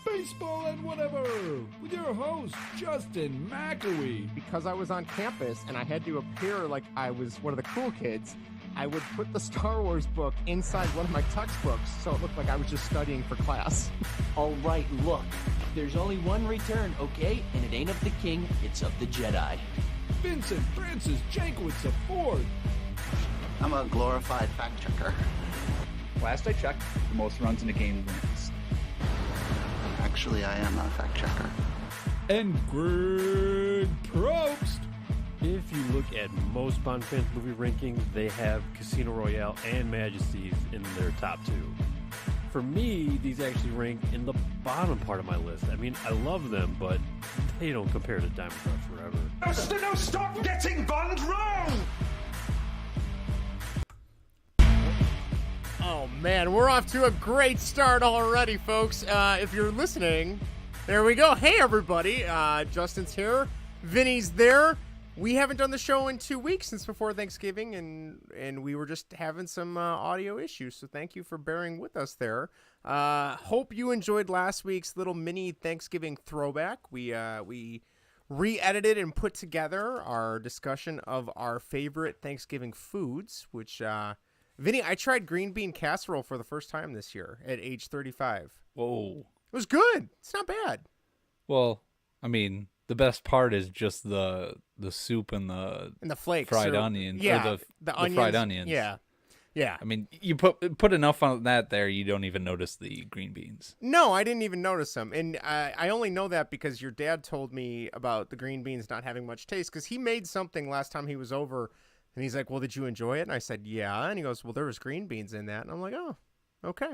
Baseball and Whatever, with your host, Justin McAwee. Because I was on campus and I had to appear like I was one of the cool kids, I would put the Star Wars book inside one of my textbooks so it looked like I was just studying for class. All right, look, there's only one return, okay? And it ain't of the king, it's of the Jedi. Vincent Francis Jankowitz IV. I'm a glorified fact checker. Last I checked, the most runs in a game wins. Actually, I am a fact checker. And Greg Probst. If you look at most Bond fans movie rankings, they have Casino Royale and Majesties in their top two. For me, these actually rank in the bottom part of my list. I mean, I love them, but they don't compare to Diamond Cross Forever. No, stop getting Bond wrong! Oh man, we're off to a great start already, folks. If you're listening, there we go. Hey everybody, Justin's here, Vinny's there. We haven't done the show in 2 weeks since before Thanksgiving, and we were just having some audio issues, so thank you for bearing with us there. Hope you enjoyed last week's little mini Thanksgiving throwback. We re-edited and put together our discussion of our favorite Thanksgiving foods, which... Vinny, I tried green bean casserole for the first time this year at age 35. Whoa. It was good. It's not bad. Well, I mean, the best part is just the soup and the flakes, fried onions. Yeah, or the fried onions. Yeah. Yeah. I mean, you put enough on that there, you don't even notice the green beans. No, I didn't even notice them. And I only know that because your dad told me about the green beans not having much taste, because he made something last time he was over. And he's like, well, did you enjoy it? And I said, yeah. And he goes, well, there was green beans in that. And I'm like, oh, okay.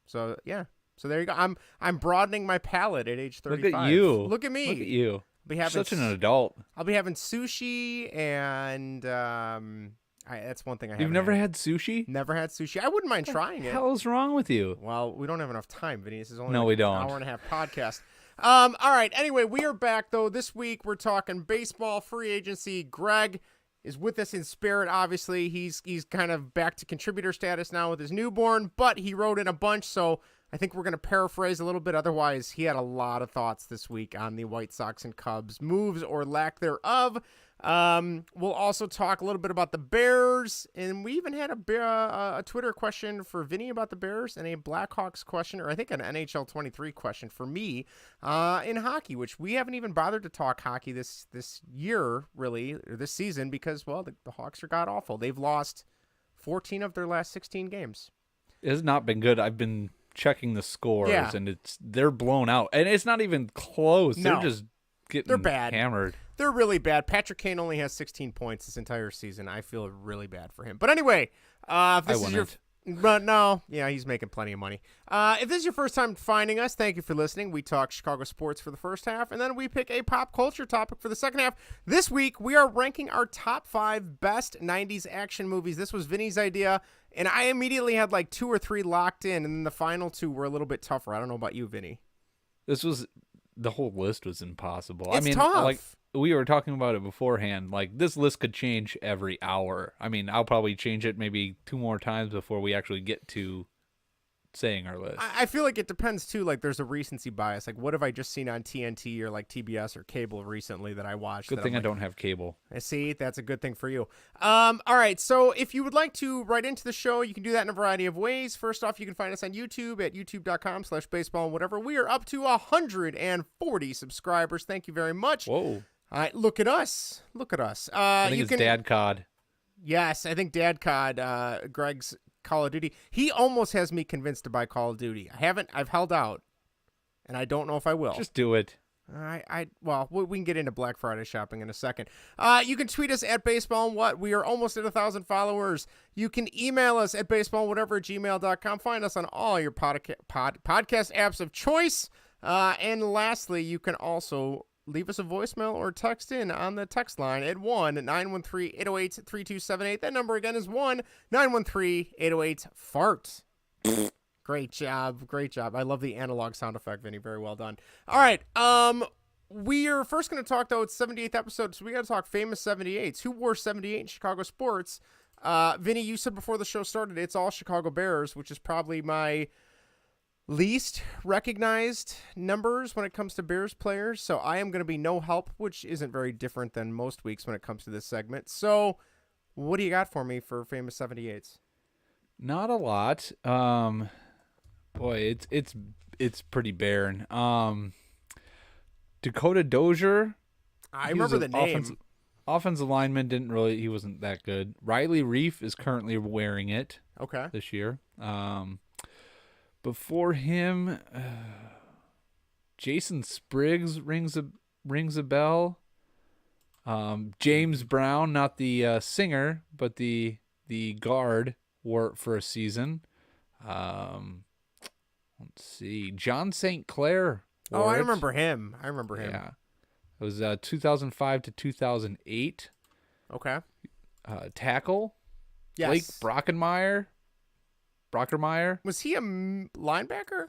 So, yeah. So there you go. I'm broadening my palate at age 35. Look at you. Look at me. Look at you. I'll be having such an adult. I'll be having sushi and that's one thing I haven't You've never had sushi? Never had sushi. I wouldn't mind trying it. What the hell is wrong with you? Well, we don't have enough time, Vinny. This is only we an don't. hour and a half podcast. All right. Anyway, we are back, though. This week, we're talking baseball, free agency. Greg is with us in spirit, obviously. He's kind of back to contributor status now with his newborn, but he wrote in a bunch, so I think we're going to paraphrase a little bit. Otherwise, he had a lot of thoughts this week on the White Sox and Cubs moves or lack thereof. We'll also talk a little bit about the Bears, and we even had a Twitter question for Vinny about the Bears and a Blackhawks question, or I think an NHL 23 question for me in hockey, which we haven't even bothered to talk hockey this year, really, or this season, because, well, the Hawks are god-awful. They've lost 14 of their last 16 games. It has not been good. I've been checking the scores, and they're blown out. And it's not even close. No. They're just getting They're bad. hammered. They're really bad. Patrick Kane only has 16 points this entire season. I feel really bad for him. But anyway, if this is your... But no, yeah, he's making plenty of money. If this is your first time finding us, thank you for listening. We talk Chicago sports for the first half, and then we pick a pop culture topic for the second half. This week, we are ranking our top 5 best 90s action movies. This was Vinny's idea, and I immediately had like 2 or 3 locked in, and then the final 2 were a little bit tougher. I don't know about you, Vinny. The whole list was impossible. It's tough. Like we were talking about it beforehand. Like this list could change every hour. I mean, I'll probably change it maybe 2 more times before we actually get to saying our list. I feel like it depends too. Like there's a recency bias. Like what have I just seen on TNT or like TBS or cable recently that I watched? Good thing I don't have cable. See, that's a good thing for you. All right. So if you would like to write into the show, you can do that in a variety of ways. First off, you can find us on YouTube at youtube.com/baseball and whatever. We are up to 140 subscribers. Thank you very much. Whoa. All right. Look at us. Look at us. I think it's Dad Cod. Yes, I think Dad Cod, Greg's Call of Duty. He almost has me convinced to buy Call of Duty. I've held out, and I don't know if I will. Just do it. Well, we can get into Black Friday shopping in a second. You can tweet us at Baseball and What. We are almost at 1,000 followers. You can email us at baseballwhatever@gmail.com. Find us on all your podcast apps of choice. And lastly, you can also leave us a voicemail or text in on the text line at 1-913-808-3278. That number again is 1-913-808-FART. Great job. Great job. I love the analog sound effect, Vinny. Very well done. All right. We are first going to talk, though, it's 78th episode, so we got to talk famous 78s. Who wore 78 in Chicago sports? Vinny, you said before the show started, it's all Chicago Bears, which is probably my least recognized numbers when it comes to Bears players. So I am going to be no help, which isn't very different than most weeks when it comes to this segment. So what do you got for me for famous 78s? Not a lot. Boy, it's pretty barren. Dakota Dozier. I remember the name. Offensive lineman he wasn't that good. Riley Reef is currently wearing it. Okay. This year. Before him, Jason Spriggs rings a bell. James Brown, not the singer, but the guard, wore it for a season. Let's see, John St. Clair. I remember him. Yeah, it was 2005 to 2008. Okay. Tackle. Yes. Blake Brockermeyer. Was he a linebacker?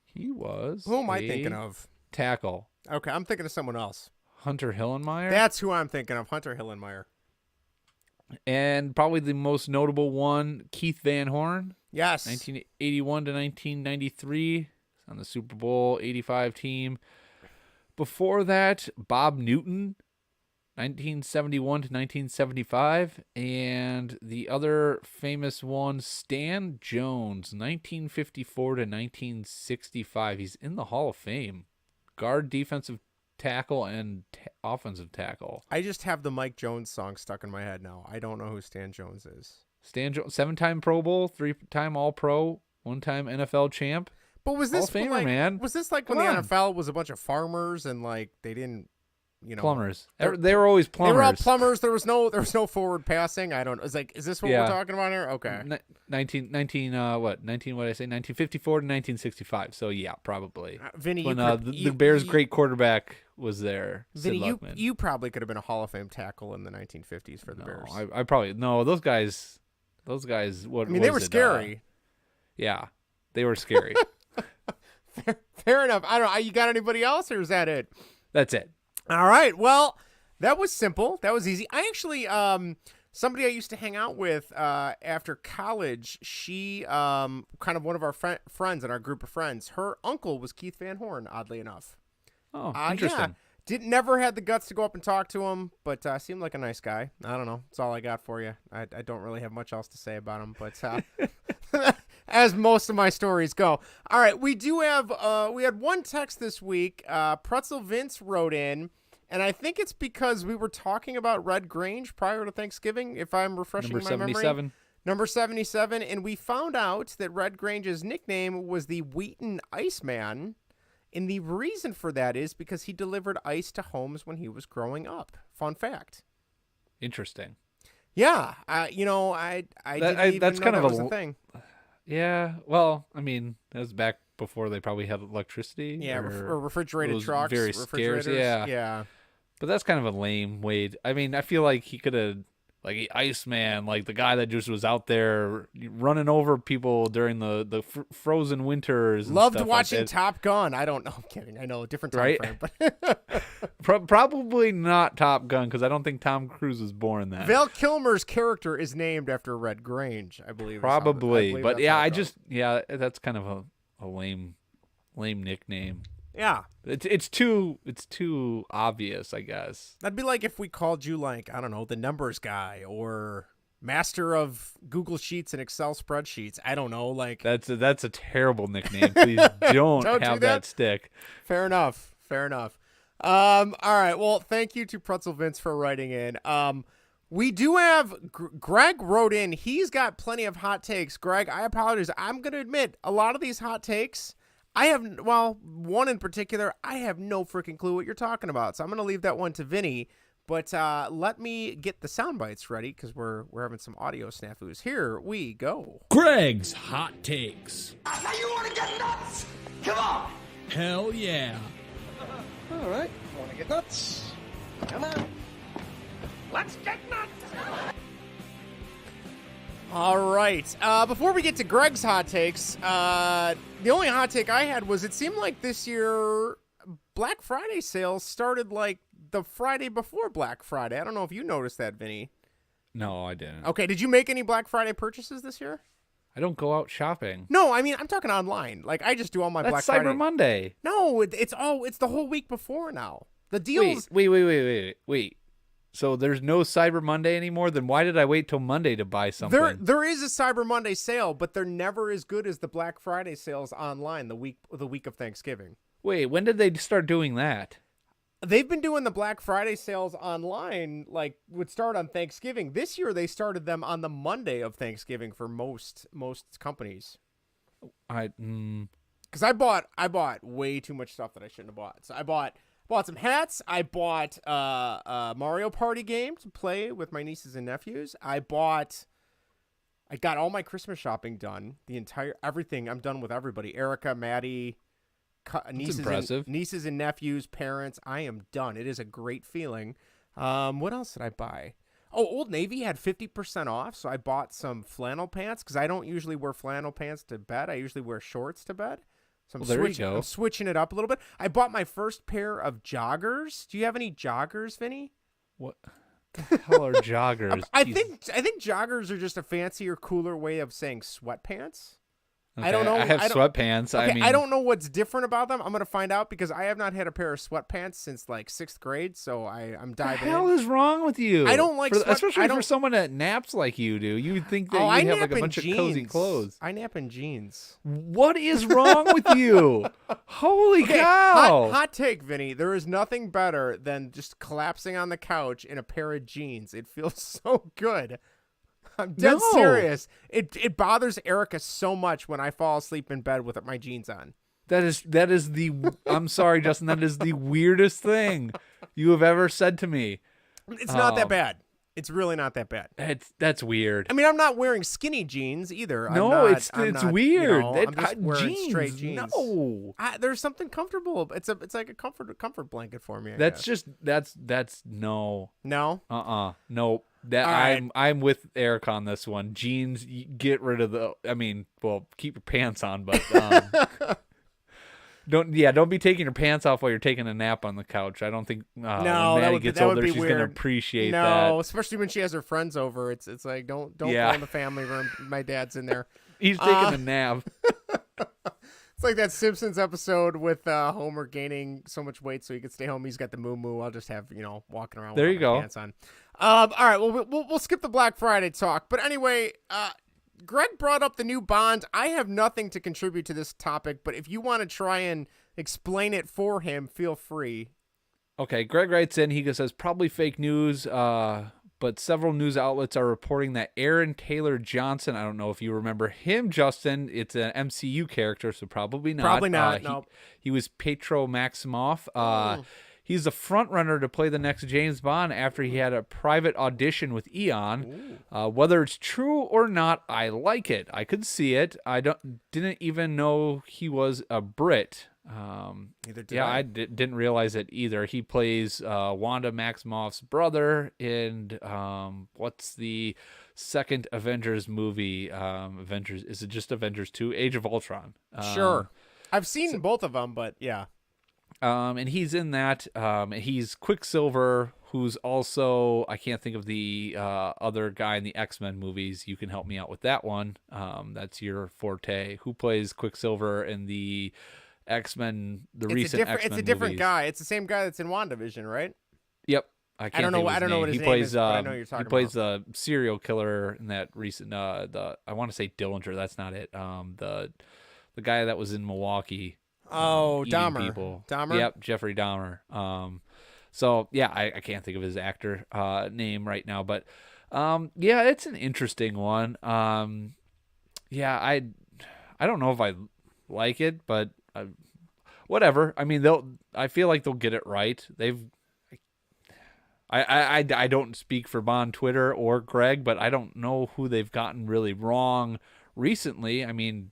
He was. Who am I thinking of? Tackle. Okay, I'm thinking of someone else. Hunter Hillenmeyer. That's who I'm thinking of, Hunter Hillenmeyer. And probably the most notable one, Keith Van Horn. Yes. 1981 to 1993 on the Super Bowl 85 team. Before that, Bob Newton, 1971 to 1975. And the other famous one, Stan Jones, 1954 to 1965. He's in the Hall of Fame. Guard, defensive tackle, and offensive tackle. I just have the Mike Jones song stuck in my head now. I don't know who Stan Jones is. Stan Jones, 7-time Pro Bowl, 3-time All-Pro, 1-time NFL champ. But was this Hall of Famer, like, man? Was this like when the NFL was a bunch of farmers and like they didn't, plumbers? They were always plumbers. They were all plumbers. There was no forward passing. I don't. It's like, is this what we're talking about here? Okay. 1954 to 1965. So yeah, probably. Vinnie, when the Bears' great quarterback was there. Vinnie, you probably could have been a Hall of Fame tackle in the 1950s for the Bears. I probably those guys. What? I mean, they were scary. Yeah, they were scary. Fair enough. I don't know. You got anybody else, or is that it? That's it. All right. Well, that was simple. That was easy. I actually, somebody I used to hang out with after college, she, kind of one of our friends in our group of friends, her uncle was Keith Van Horn, oddly enough. Oh, interesting. Yeah. Never had the guts to go up and talk to him, but seemed like a nice guy. I don't know. That's all I got for you. I don't really have much else to say about him, but as most of my stories go. All right, we do have we had one text this week. Pretzel Vince wrote in, and I think it's because we were talking about Red Grange prior to Thanksgiving, if I'm refreshing my memory. Number 77, and we found out that Red Grange's nickname was the Wheaton Iceman, and the reason for that is because he delivered ice to homes when he was growing up. Fun fact. Interesting. Yeah, I didn't even that's know kind that of was a thing. Yeah, well, I mean, that was back before they probably had electricity. Yeah, or refrigerated trucks. Very scarce. Yeah. But that's kind of a lame way. I mean, I feel like he could have, like, Iceman, like the guy that just was out there running over people during the frozen winters. And Loved stuff watching like that. Top Gun. I don't know. I'm kidding. I know, a different time Right? frame. But Probably not Top Gun, because I don't think Tom Cruise was born then. Val Kilmer's character is named after Red Grange, I believe. Probably. But yeah, that's kind of a lame nickname. Yeah. It's too obvious, I guess. That'd be like if we called you, like, I don't know, the numbers guy or master of Google Sheets and Excel spreadsheets. I don't know, like that's a terrible nickname. Please don't have that stick. Fair enough. All right. Well, thank you to Pretzel Vince for writing in. We do have Greg wrote in. He's got plenty of hot takes. Greg, I apologize. I'm going to admit a lot of these hot takes, one in particular, I have no freaking clue what you're talking about. So I'm going to leave that one to Vinnie. But let me get the sound bites ready because we're having some audio snafus. Here we go. Greg's hot takes. Now you want to get nuts? Come on. Hell yeah. All right. Want to get nuts? Come on. Let's get nuts. All right. Before we get to Greg's hot takes, the only hot take I had was it seemed like this year Black Friday sales started like the Friday before Black Friday. I don't know if you noticed that, Vinny. No, I didn't. Okay. Did you make any Black Friday purchases this year? I don't go out shopping. No, I mean I'm talking online. Like I just do all my That's Black Cyber Friday. Monday. No, it's the whole week before now. The deals. Wait. So there's no Cyber Monday anymore? Then why did I wait till Monday to buy something? There is a Cyber Monday sale, but they're never as good as the Black Friday sales online the week of Thanksgiving. Wait, when did they start doing that? They've been doing the Black Friday sales online, like would start on Thanksgiving. This year they started them on the Monday of Thanksgiving for most companies. Because I bought way too much stuff that I shouldn't have bought. So I bought some hats. I bought a Mario Party game to play with my nieces and nephews. I got all my Christmas shopping done. Everything. I'm done with everybody. Erica, Maddie, nieces and nephews, parents. I am done. It is a great feeling. What else did I buy? Oh, Old Navy had 50% off, so I bought some flannel pants because I don't usually wear flannel pants to bed. I usually wear shorts to bed. So I'm switching it up a little bit. I bought my first pair of joggers. Do you have any joggers, Vinny? What the hell are joggers? I think joggers are just a fancier, cooler way of saying sweatpants. Okay, I don't know. I have sweatpants. Okay, I mean, I don't know what's different about them. I'm gonna find out because I have not had a pair of sweatpants since like 6th grade. So I'm diving. What the hell is wrong with you? I don't like, especially for someone that naps like you do. You would think that you have like a bunch of cozy clothes. I nap in jeans. What is wrong with you? Holy cow! Hot take, Vinny. There is nothing better than just collapsing on the couch in a pair of jeans. It feels so good. I'm dead serious. It bothers Erica so much when I fall asleep in bed with my jeans on. That is the I'm sorry, Justin, that is the weirdest thing you have ever said to me. It's not that bad. It's really not that bad. That's weird. I mean, I'm not wearing skinny jeans either. No, it's weird. I'm just wearing jeans, straight jeans. No, there's something comfortable. It's like a comfort blanket for me. That's no. Nope. I'm with Eric on this one. Jeans, get rid of keep your pants on, but don't be taking your pants off while you're taking a nap on the couch. I don't think when Maddie gets older, she's gonna appreciate that. No, especially when she has her friends over. It's like don't go in the family room. My dad's in there. He's taking a nap. It's like that Simpsons episode with Homer gaining so much weight so he could stay home. He's got the moo. I'll just have walking around with my pants on. All right, well we'll skip the Black Friday talk. But anyway, Greg brought up the new bond. I have nothing to contribute to this topic, but if you want to try and explain it for him, feel free. Okay, Greg writes in. He says probably fake news. But several news outlets are reporting that Aaron Taylor Johnson, I don't know if you remember him, Justin, it's an MCU character, so probably not. Probably not, no. He was Petro Maximoff. He's the front runner to play the next James Bond after he had a private audition with Eon. Whether it's true or not, I like it. I could see it. I didn't even know he was a Brit. Neither did I didn't realize it either. He plays Wanda Maximoff's brother in what's the second Avengers movie? Is it just Avengers 2? Age of Ultron. Sure. I've seen both of them, but yeah. And he's in that. He's Quicksilver, who's also, I can't think of the other guy in the X-Men movies. You can help me out with that one. That's your forte. Who plays Quicksilver in the X-Men, recent X-Men It's a different movies? Guy. It's the same guy that's in WandaVision, right? Yep. I don't know what his name is, but I know you're talking He plays the serial killer in that recent. I want to say Dillinger. That's not it. The guy that was in Milwaukee. Oh, Dahmer. People. Dahmer. Yep, Jeffrey Dahmer. So yeah, I can't think of his actor name right now, but yeah, it's an interesting one. Yeah, I don't know if I like it, but whatever. I mean, I feel like they'll get it right. I don't speak for Bond Twitter or Greg, but I don't know who they've gotten really wrong recently. I mean,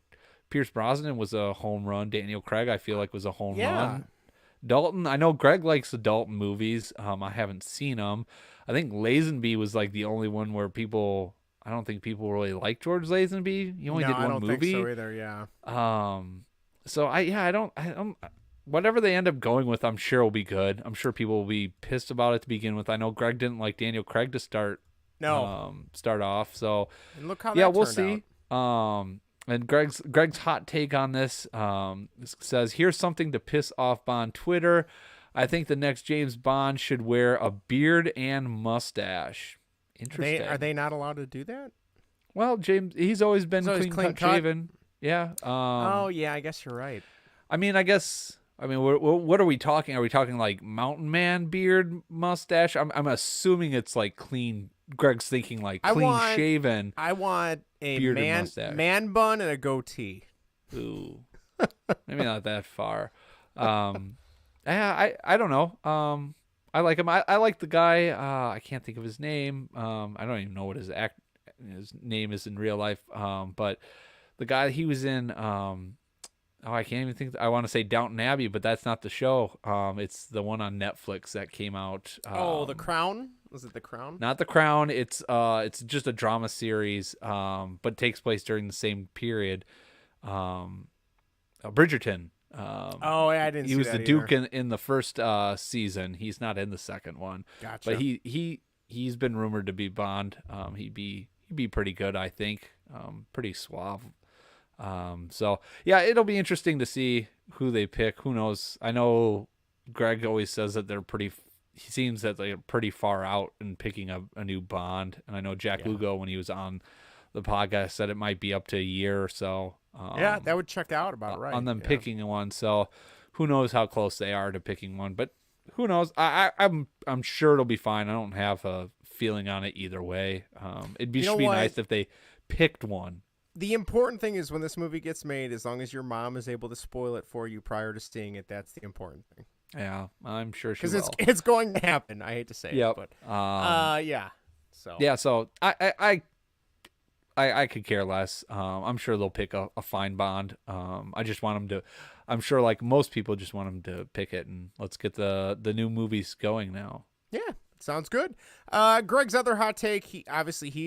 Pierce Brosnan was a home run. Daniel Craig, I feel like, was a home run. Dalton, I know Greg likes the Dalton movies. I haven't seen them. I think Lazenby was like the only one where I don't think people really like George Lazenby. He only did one movie. I don't think so either. Yeah. So I don't. Whatever they end up going with, I'm sure will be good. I'm sure people will be pissed about it to begin with. I know Greg didn't like Daniel Craig to start off. So and look how we'll turned see. out. And Greg's hot take on this says, here's something to piss off Bond Twitter. I think the next James Bond should wear a beard and mustache. Interesting. Are they not allowed to do that? Well, James, he's always been clean cut shaven. Yeah. Oh yeah, I guess you're right. I mean, what are we talking? Are we talking like mountain man beard mustache? I'm assuming it's like clean. Greg's thinking like clean shaven. I want a mustache. man bun and a goatee. Ooh, maybe not that far. I don't know. I like him. I like the guy. I can't think of his name. I don't even know what his name is in real life. But the guy he was in. I can't even think. I want to say Downton Abbey, but that's not the show. It's the one on Netflix that came out. The Crown. Was it The Crown? Not The Crown. It's just a drama series, but takes place during the same period. Bridgerton. I didn't. He was the Duke in the first season. He's not in the second one. Gotcha. But he's been rumored to be Bond. He'd be pretty good, I think. Pretty suave. So yeah, it'll be interesting to see who they pick. Who knows? I know Greg always says that he seems that they're pretty far out in picking a new Bond. And I know Jack Lugo, when he was on the podcast, said it might be up to a year or so. That would check out about right on them picking one. So who knows how close they are to picking one, but who knows? I'm sure it'll be fine. I don't have a feeling on it either way. It'd be nice if they picked one. The important thing is when this movie gets made, as long as your mom is able to spoil it for you prior to seeing it, that's the important thing. Yeah, I'm sure she will. Because it's going to happen. I hate to say it, but yeah. So yeah, so I could care less. I'm sure they'll pick a fine Bond. I just want them to. I'm sure, like most people, just want them to pick it, and let's get the new movies going now. Yeah, sounds good. Greg's other hot take. He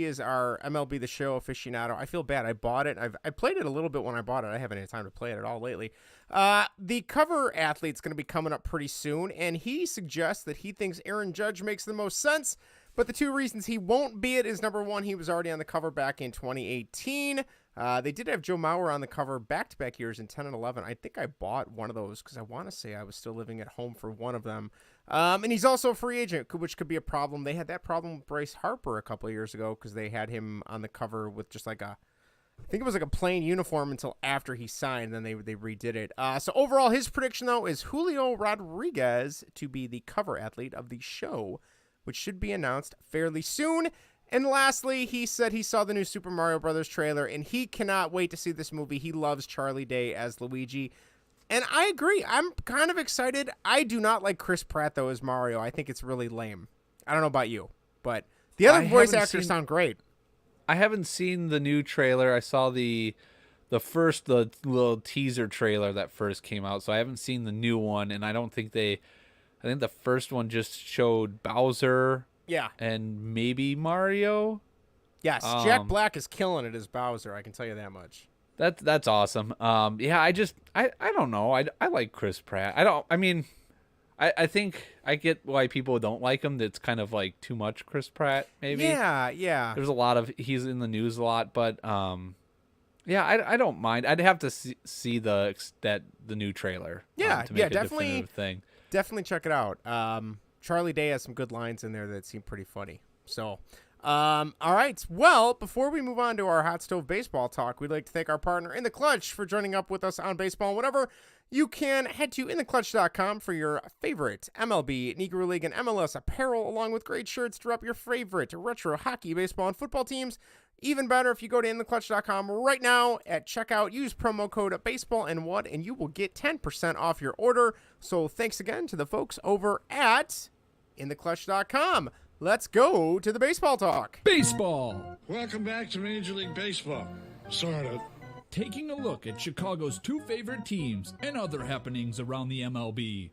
is our MLB The Show aficionado. I feel bad. I bought it. I played it a little bit when I bought it. I haven't had time to play it at all lately. The cover athlete's going to be coming up pretty soon, and he suggests that he thinks Aaron Judge makes the most sense. But the two reasons he won't be it is, number one, he was already on the cover back in 2018. They did have Joe Mauer on the cover back-to-back years in 10 and 11. I think I bought one of those because I want to say I was still living at home for one of them. And he's also a free agent, which could be a problem. They had that problem with Bryce Harper a couple of years ago because they had him on the cover with just like I think it was like a plain uniform until after he signed, then they redid it. So overall, his prediction, though, is Julio Rodriguez to be the cover athlete of the show, which should be announced fairly soon. And lastly, he said he saw the new Super Mario Brothers trailer, and he cannot wait to see this movie. He loves Charlie Day as Luigi. And I agree. I'm kind of excited. I do not like Chris Pratt, though, as Mario. I think it's really lame. I don't know about you, but the other voice actors sound great. I haven't seen the new trailer. I saw the little teaser trailer that first came out, so I haven't seen the new one, and I think the first one just showed Bowser. Yeah. And maybe Mario. Yes, Jack Black is killing it as Bowser, I can tell you that much. That's awesome. Yeah, I don't know. I like Chris Pratt. I think I get why people don't like him. That's kind of like too much Chris Pratt, maybe. Yeah. There's a lot of, he's in the news a lot, but yeah, I don't mind. I'd have to see the new trailer. To make a definitive thing. Definitely check it out. Charlie Day has some good lines in there that seem pretty funny. So, all right. Well, before we move on to our hot stove baseball talk, we'd like to thank our partner In the Clutch for joining up with us on Baseball and Whatever. You can head to intheclutch.com for your favorite MLB, Negro League, and MLS apparel, along with great shirts to rep your favorite retro hockey, baseball, and football teams. Even better, if you go to intheclutch.com right now at checkout, use promo code BASEBALLANDWHAT, and you will get 10% off your order. So thanks again to the folks over at intheclutch.com. Let's go to the baseball talk. Baseball. Welcome back to Major League Baseball. Sort of. Taking a look at Chicago's two favorite teams and other happenings around the MLB.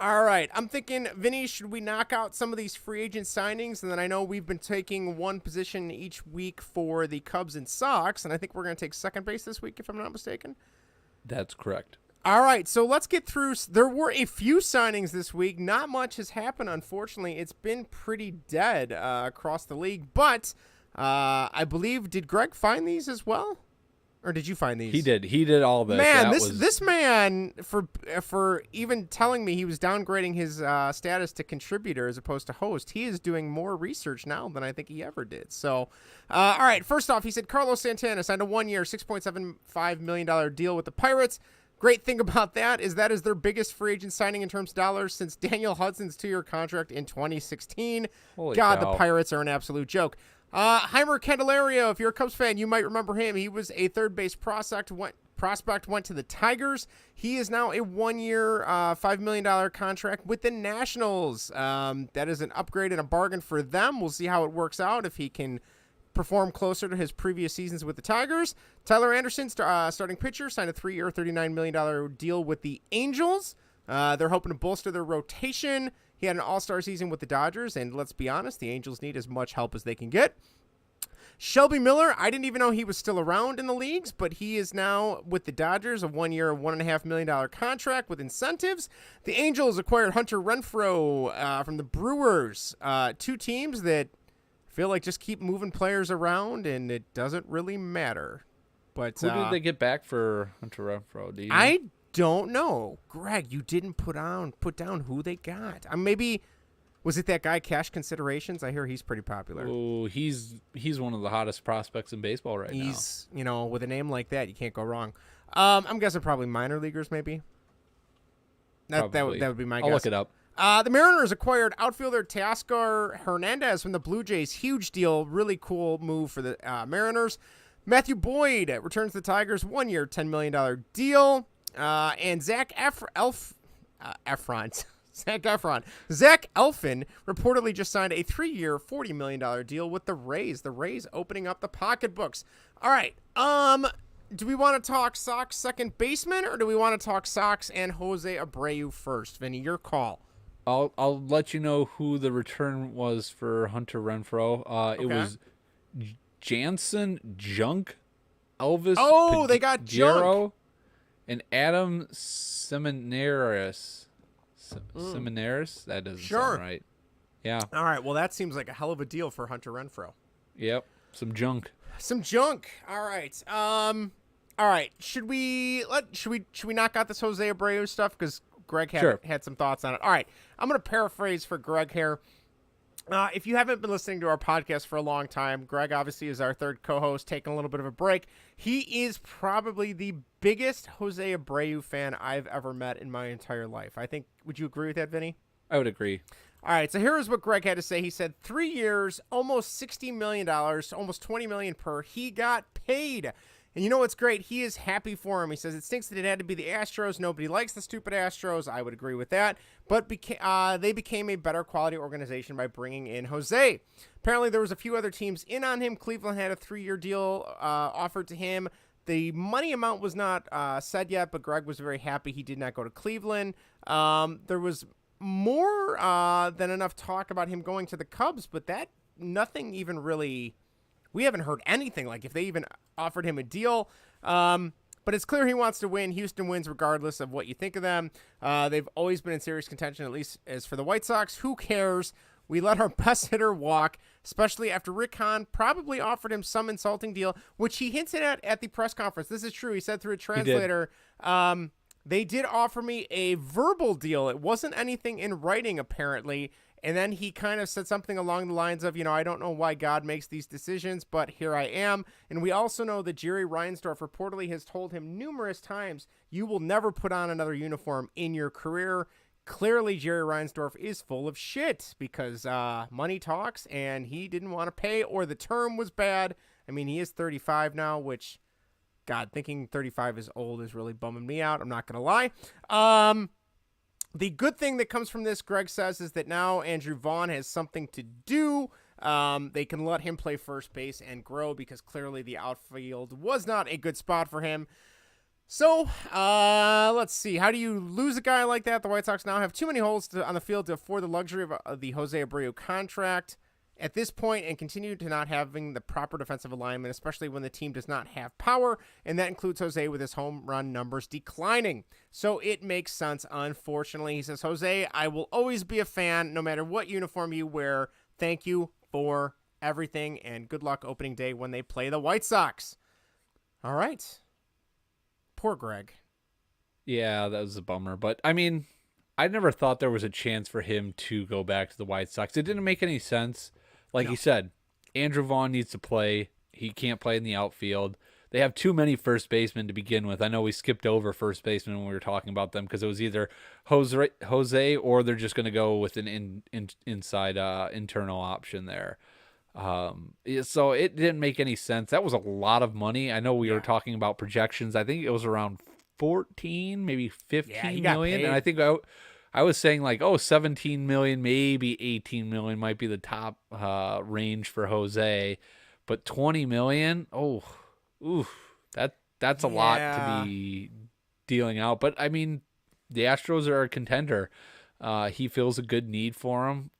All right, I'm thinking, Vinnie, should we knock out some of these free agent signings? And then I know we've been taking one position each week for the Cubs and Sox, and I think we're going to take second base this week, if I'm not mistaken. That's correct. All right, so let's get through. There were a few signings this week. Not much has happened, unfortunately. It's been pretty dead across the league. But I believe, did Greg find these as well? Or did you find these? He did. He did all this. Man, this man, for even telling me he was downgrading his status to contributor as opposed to host, he is doing more research now than I think he ever did. So, all right, first off, he said Carlos Santana signed a 1-year, $6.75 million deal with the Pirates. Great thing about that is their biggest free agent signing in terms of dollars since Daniel Hudson's 2-year contract in 2016. Holy God, cow. the Pirates are an absolute joke. Heimer Candelario, if you're a Cubs fan, you might remember him. He was a third base prospect, went to the Tigers. He is now a 1-year, $5 million contract with the Nationals. That is an upgrade and a bargain for them. We'll see how it works out if he can perform closer to his previous seasons with the Tigers. Tyler Anderson, starting pitcher, signed a 3-year, $39 million deal with the Angels. They're hoping to bolster their rotation. He had an all-star season with the Dodgers, and let's be honest, the Angels need as much help as they can get. Shelby Miller, I didn't even know he was still around in the leagues, but he is now with the Dodgers, a 1-year, $1.5 million contract with incentives. The Angels acquired Hunter Renfroe from the Brewers, two teams that feel like just keep moving players around, and it doesn't really matter. But Who did they get back for Hunter Renfroe? Do you know? I don't know. Greg, you didn't put down who they got. Maybe was it that guy Cash Considerations? I hear he's pretty popular. Oh, he's one of the hottest prospects in baseball right now. He's, with a name like that, you can't go wrong. I'm guessing probably minor leaguers, maybe. That would be my guess. I'll look it up. The Mariners acquired outfielder Teoscar Hernandez from the Blue Jays. Huge deal. Really cool move for the Mariners. Matthew Boyd returns to the Tigers. 1-year, $10 million deal. And Zach Efron reportedly just signed a 3-year, $40 million deal with the Rays. The Rays opening up the pocketbooks. All right. Do we want to talk Sox second baseman, or do we want to talk Sox and Jose Abreu first? Vinny, your call. I'll let you know who the return was for Hunter Renfroe. It was Jansen Junk, Elvis. Oh, they got Junk. And Adam Seminaris. Seminaris? That doesn't sound right. Yeah. All right. Well, that seems like a hell of a deal for Hunter Renfroe. Yep. Some junk. All right. All right. Should we knock out this Jose Abreu stuff? Because Greg had some thoughts on it. All right. I'm going to paraphrase for Greg here. If you haven't been listening to our podcast for a long time, Greg obviously is our third co-host, taking a little bit of a break. He is probably the biggest Jose Abreu fan I've ever met in my entire life. I think, would you agree with that, Vinny? I would agree. All right, so here's what Greg had to say. He said 3 years, almost $60 million, almost $20 million per. He got paid. And you know what's great? He is happy for him. He says it stinks that it had to be the Astros. Nobody likes the stupid Astros. I would agree with that. But they became a better quality organization by bringing in Jose. Apparently, there was a few other teams in on him. Cleveland had a 3-year deal offered to him. The money amount was not said yet, but Greg was very happy he did not go to Cleveland. There was more than enough talk about him going to the Cubs, but nothing even really... We haven't heard anything, like if they even offered him a deal. But it's clear he wants to win. Houston wins regardless of what you think of them. They've always been in serious contention, at least as for the White Sox. Who cares? We let our best hitter walk, especially after Rick Hahn probably offered him some insulting deal, which he hinted at the press conference. This is true. He said through a translator, they did offer me a verbal deal. It wasn't anything in writing, apparently. And then he kind of said something along the lines of, I don't know why God makes these decisions, but here I am. And we also know that Jerry Reinsdorf reportedly has told him numerous times, you will never put on another uniform in your career. Clearly, Jerry Reinsdorf is full of shit because money talks, and he didn't want to pay, or the term was bad. I mean, he is 35 now, which, God, thinking 35 is old is really bumming me out. I'm not going to lie. The good thing that comes from this, Greg says, is that now Andrew Vaughn has something to do. They can let him play first base and grow because clearly the outfield was not a good spot for him. So, let's see. How do you lose a guy like that? The White Sox now have too many holes on the field to afford the luxury of the Jose Abreu contract. at this point and continue to not having the proper defensive alignment, especially when the team does not have power, and that includes Jose with his home run numbers declining. So it makes sense, unfortunately. He says, Jose, I will always be a fan no matter what uniform you wear. Thank you for everything, and good luck opening day when they play the White Sox. All right. Poor Greg. Yeah, that was a bummer. But, I mean, I never thought there was a chance for him to go back to the White Sox. It didn't make any sense. Like you said, Andrew Vaughn needs to play. He can't play in the outfield. They have too many first basemen to begin with. I know we skipped over first baseman when we were talking about them because it was either Jose or they're just going to go with an inside internal option there. So it didn't make any sense. That was a lot of money. I know we were talking about projections. I think it was around 14, maybe 15 million. And I think I was saying like, 17 million, maybe 18 million might be the top range for Jose, but 20 million. That's a lot to be dealing out. But I mean, the Astros are a contender. He feels a good need for him,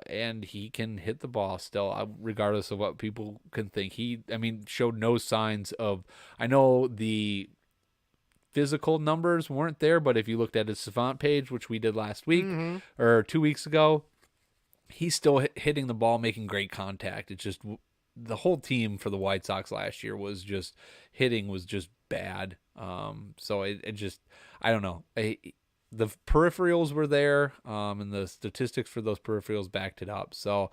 and he can hit the ball still, regardless of what people can think. He showed no signs of. I know the physical numbers weren't there, but if you looked at his Savant page, which we did last week or 2 weeks ago, he's still hitting the ball, making great contact. It's just the whole team for the White Sox last year was just hitting was just bad. So it just, I don't know. The peripherals were there, and the statistics for those peripherals backed it up. So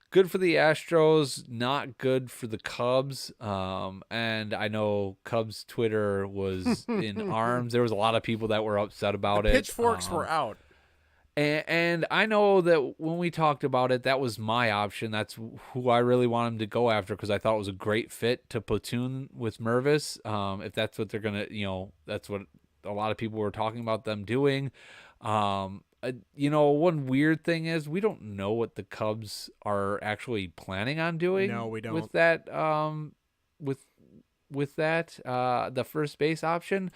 good for the Astros, not good for the Cubs. And I know Cubs Twitter was in arms. There was a lot of people that were upset about it. Pitchforks were out. And I know that when we talked about it, that was my option. That's who I really wanted him to go after because I thought it was a great fit to platoon with Mervis. If that's what they're going to, that's what a lot of people were talking about them doing. One weird thing is we don't know what the Cubs are actually planning on doing. No, we don't. With that, the first base option.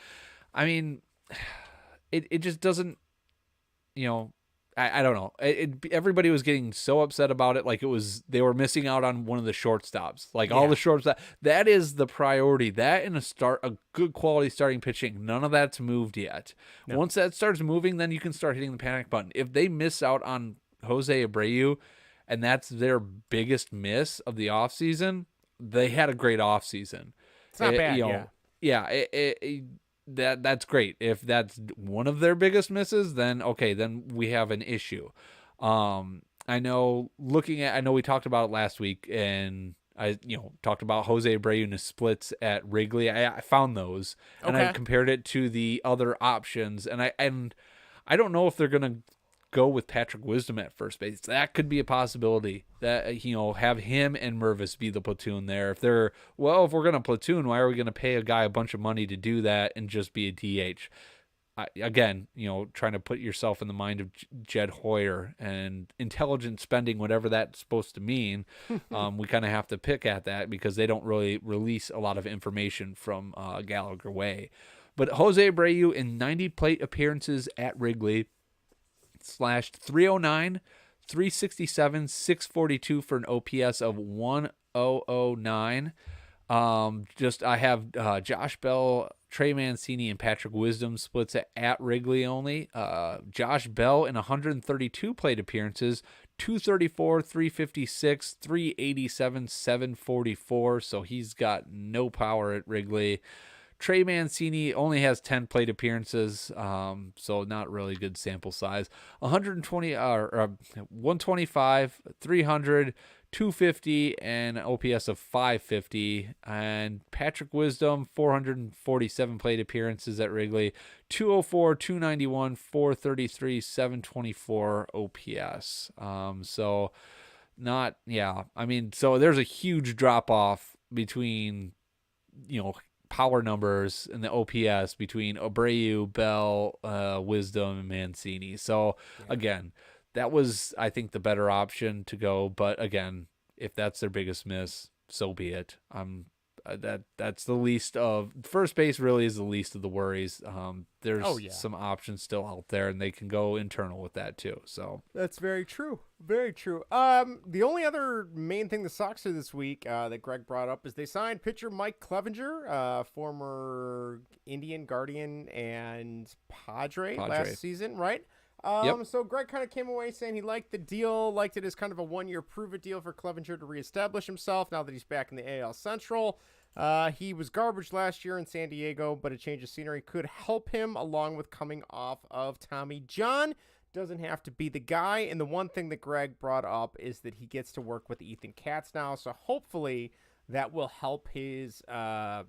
I mean, it just doesn't. I don't know. Everybody was getting so upset about it, like they were missing out on one of the shortstops. All the shortstops. That is the priority. That and a good quality starting pitching. None of that's moved yet. No. Once that starts moving, then you can start hitting the panic button. If they miss out on Jose Abreu, and that's their biggest miss of the offseason, they had a great offseason. It's not bad. That's great. If that's one of their biggest misses, then okay, then we have an issue. I know we talked about it last week, and I talked about Jose Abreu and his splits at Wrigley. I found those, and I compared it to the other options, and I don't know if they're gonna go with Patrick Wisdom at first base. That could be a possibility that, have him and Mervis be the platoon there. If we're going to platoon, why are we going to pay a guy a bunch of money to do that and just be a DH? Again, trying to put yourself in the mind of Jed Hoyer and intelligent spending, whatever that's supposed to mean. We kind of have to pick at that because they don't really release a lot of information from Gallagher Way. But Jose Abreu in 90 plate appearances at Wrigley, slashed 309, 367, 642 for an OPS of 1009. I have Josh Bell, Trey Mancini, and Patrick Wisdom splits at Wrigley only. Josh Bell in 132 plate appearances, 234, 356, 387, 744. So he's got no power at Wrigley. Trey Mancini only has 10 plate appearances, so not really good sample size. 125, 300, 250, and an OPS of 550. And Patrick Wisdom, 447 plate appearances at Wrigley, 204, 291, 433, 724 OPS. So there's a huge drop off between, power numbers and the OPS between Abreu, Bell, Wisdom, and Mancini. So again, that was, I think, the better option to go. But again, if that's their biggest miss, so be it. that's the least of first base. Really is the least of the worries. There's some options still out there, and they can go internal with that too. So that's very true. Very true. The only other main thing the Sox did this week that Greg brought up is they signed pitcher Mike Clevenger, former Indian, Guardian, and Padre last season, right? So Greg kind of came away saying he liked the deal, liked it as kind of a 1-year prove-it deal for Clevenger to reestablish himself now that he's back in the AL Central. He was garbage last year in San Diego, but a change of scenery could help him along with coming off of Tommy John. Doesn't have to be the guy. And the one thing that Greg brought up is that he gets to work with Ethan Katz now. So hopefully that will help his throwing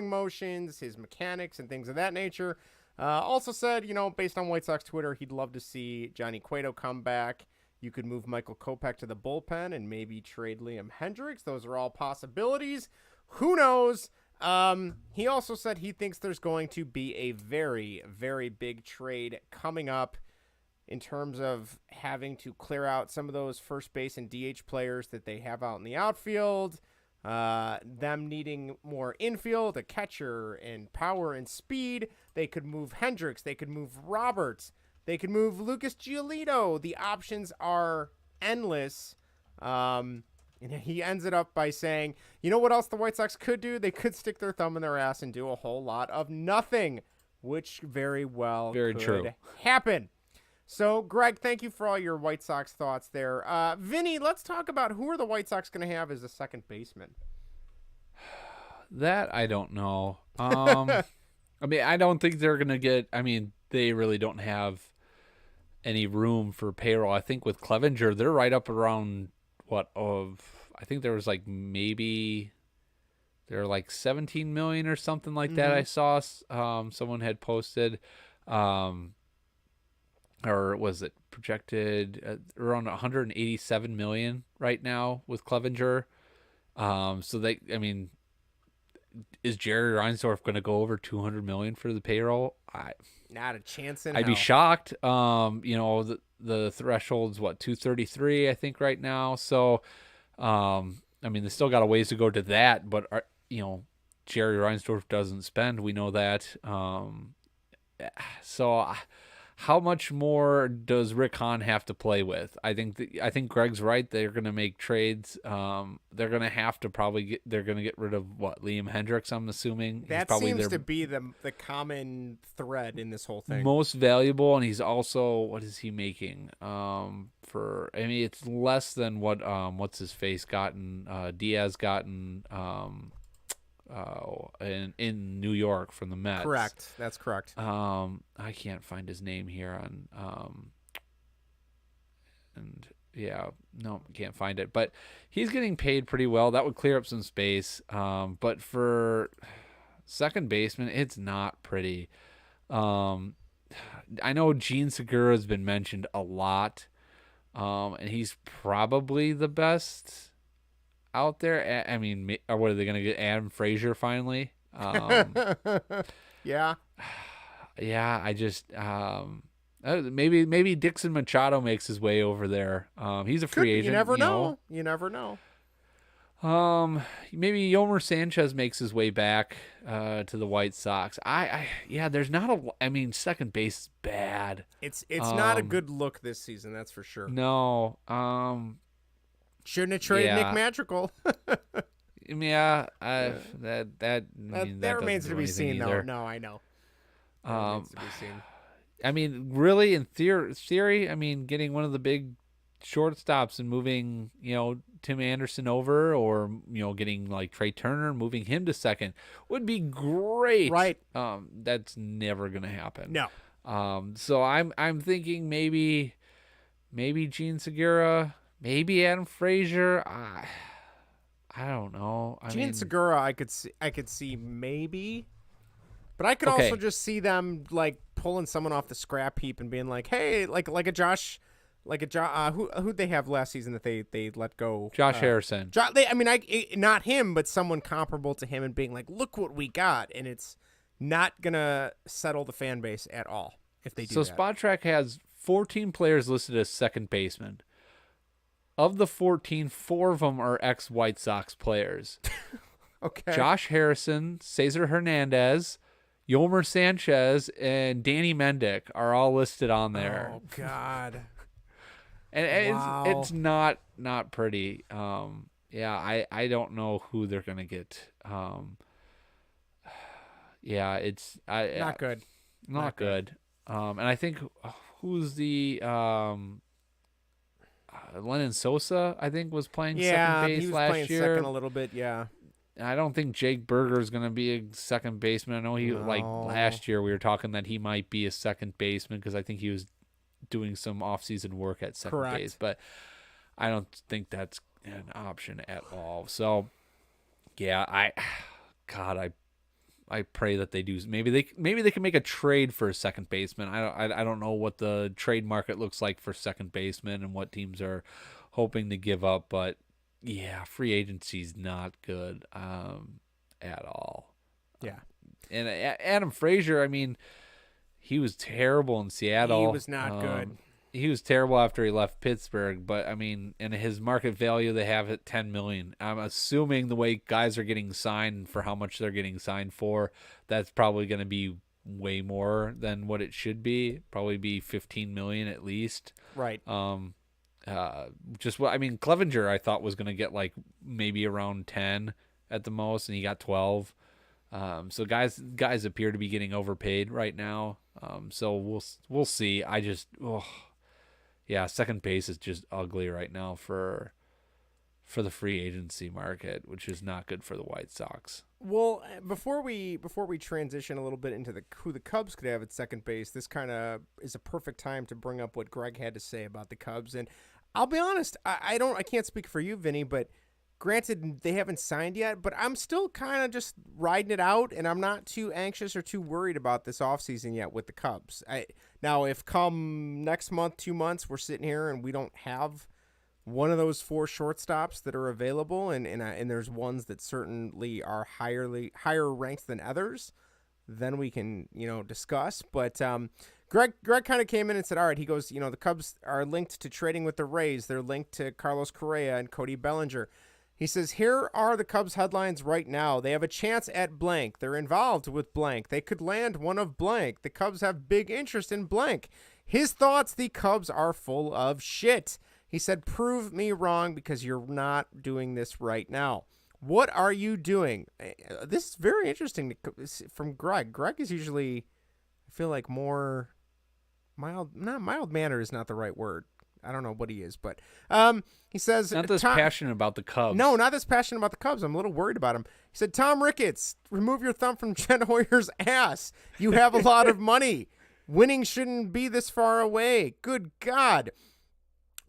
motions, his mechanics, and things of that nature. Also said, based on White Sox Twitter, he'd love to see Johnny Cueto come back. You could move Michael Kopech to the bullpen and maybe trade Liam Hendricks. Those are all possibilities. Who knows? He also said he thinks there's going to be a very, very big trade coming up in terms of having to clear out some of those first base and DH players that they have out in the outfield. Them needing more infield, a catcher, and power and speed. They could move Hendricks. They could move Roberts. They could move Lucas Giolito. The options are endless. And he ends it up by saying, you know what else the White Sox could do? They could stick their thumb in their ass and do a whole lot of nothing, which very well could happen. So, Greg, thank you for all your White Sox thoughts there. Vinny, let's talk about who are the White Sox going to have as a second baseman? That I don't know. I don't think they're going to get – they really don't have any room for payroll. I think with Clevenger, they're right up around I think there was maybe they're like $17 million or something like that. I saw someone had posted or was it projected around $187 million right now with Clevenger? Is Jerry Reinsdorf going to go over $200 million for the payroll? Not a chance in I'd hell. be shocked. The threshold's 233, I think, right now. So, they still got a ways to go to that. But Jerry Reinsdorf doesn't spend. We know that. How much more does Rick Hahn have to play with? I think Greg's right. They're going to make trades. They're going to have to they're going to get rid of Liam Hendricks, I'm assuming. That seems to be the common thread in this whole thing. Most valuable, and he's also, what is he making? It's less than what what's his face gotten, Diaz gotten in New York from the Mets. Correct. That's correct. I can't find his name here can't find it. But he's getting paid pretty well. That would clear up some space. But for second baseman, it's not pretty. I know Gene Segura has been mentioned a lot, and he's probably the best out there. What are they going to get? Adam Frazier finally? Yeah. Yeah, I just maybe Dixon Machado makes his way over there. He's a free agent. You never know. You never know. Maybe Yomer Sanchez makes his way back to the White Sox. There's not second base is bad. It's not a good look this season, that's for sure. No. Shouldn't have traded Nick Madrigal. That remains to be seen, though. No, I know. Remains to be seen. Really, in theory, getting one of the big shortstops and moving, Tim Anderson over, or getting like Trey Turner, moving him to second would be great. Right. That's never gonna happen. No. So I'm thinking maybe Gene Segura, maybe Adam Frazier. I don't know. Gene Segura, I could see maybe, but I could also just see them like pulling someone off the scrap heap and being like, hey, like a Josh. Who'd they have last season that they let go? Josh Harrison. Not him, but someone comparable to him, and being like, look what we got, and it's not gonna settle the fan base at all if they do. So that. SpotTrack has 14 players listed as second baseman. Of the 14, 4 of them are ex-White Sox players. Okay. Josh Harrison, Cesar Hernandez, Yolmer Sanchez, and Danny Mendick are all listed on there. Oh God. And Wow. it's not pretty. I don't know who they're gonna get. It's Not good. Not good. And I think who's the Lennon Sosa, I think, was playing second base he was last playing year. second a little bit. Yeah. I don't think Jake Berger is going to be a second baseman. I know like last year we were talking that he might be a second baseman because I think he was doing some off-season work at second base, but I don't think that's an option at all. So, yeah, I pray that they do. Maybe they can make a trade for a second baseman. I don't know what the trade market looks like for second baseman and what teams are hoping to give up, but yeah, free agency's not good at all. Yeah. And Adam Frazier, I mean, he was terrible in Seattle. He was not good. He was terrible after he left Pittsburgh, but I mean, and his market value they have at $10 million. I'm assuming the way guys are getting signed for how much they're getting signed for, that's probably going to be way more than what it should be. Probably be $15 million at least. Right. Clevenger I thought was going to get like maybe around 10 at the most, and he got 12. So guys appear to be getting overpaid right now. So we'll see. Second base is just ugly right now for the free agency market, which is not good for the White Sox. Well, before we transition a little bit into who the Cubs could have at second base, this kind of is a perfect time to bring up what Greg had to say about the Cubs. And I'll be honest, I can't speak for you, Vinny, but granted they haven't signed yet, but I'm still kind of just riding it out, and I'm not too anxious or too worried about this offseason yet with the Cubs. Now, if come next month, 2 months, we're sitting here and we don't have one of those 4 shortstops that are available, and there's ones that certainly are higher ranked than others, then we can discuss. But Greg kind of came in and said, all right, he goes, the Cubs are linked to trading with the Rays. They're linked to Carlos Correa and Cody Bellinger. He says, here are the Cubs headlines right now. They have a chance at blank. They're involved with blank. They could land one of blank. The Cubs have big interest in blank. His thoughts, the Cubs are full of shit. He said, prove me wrong because you're not doing this right now. What are you doing? This is very interesting from Greg. Greg is usually, I feel like, more mild. Not mild manner is not the right word. I don't know what he is, but he says... Not this passionate about the Cubs. No, not this passionate about the Cubs. I'm a little worried about him. He said, Tom Ricketts, remove your thumb from Jen Hoyer's ass. You have a lot of money. Winning shouldn't be this far away. Good God.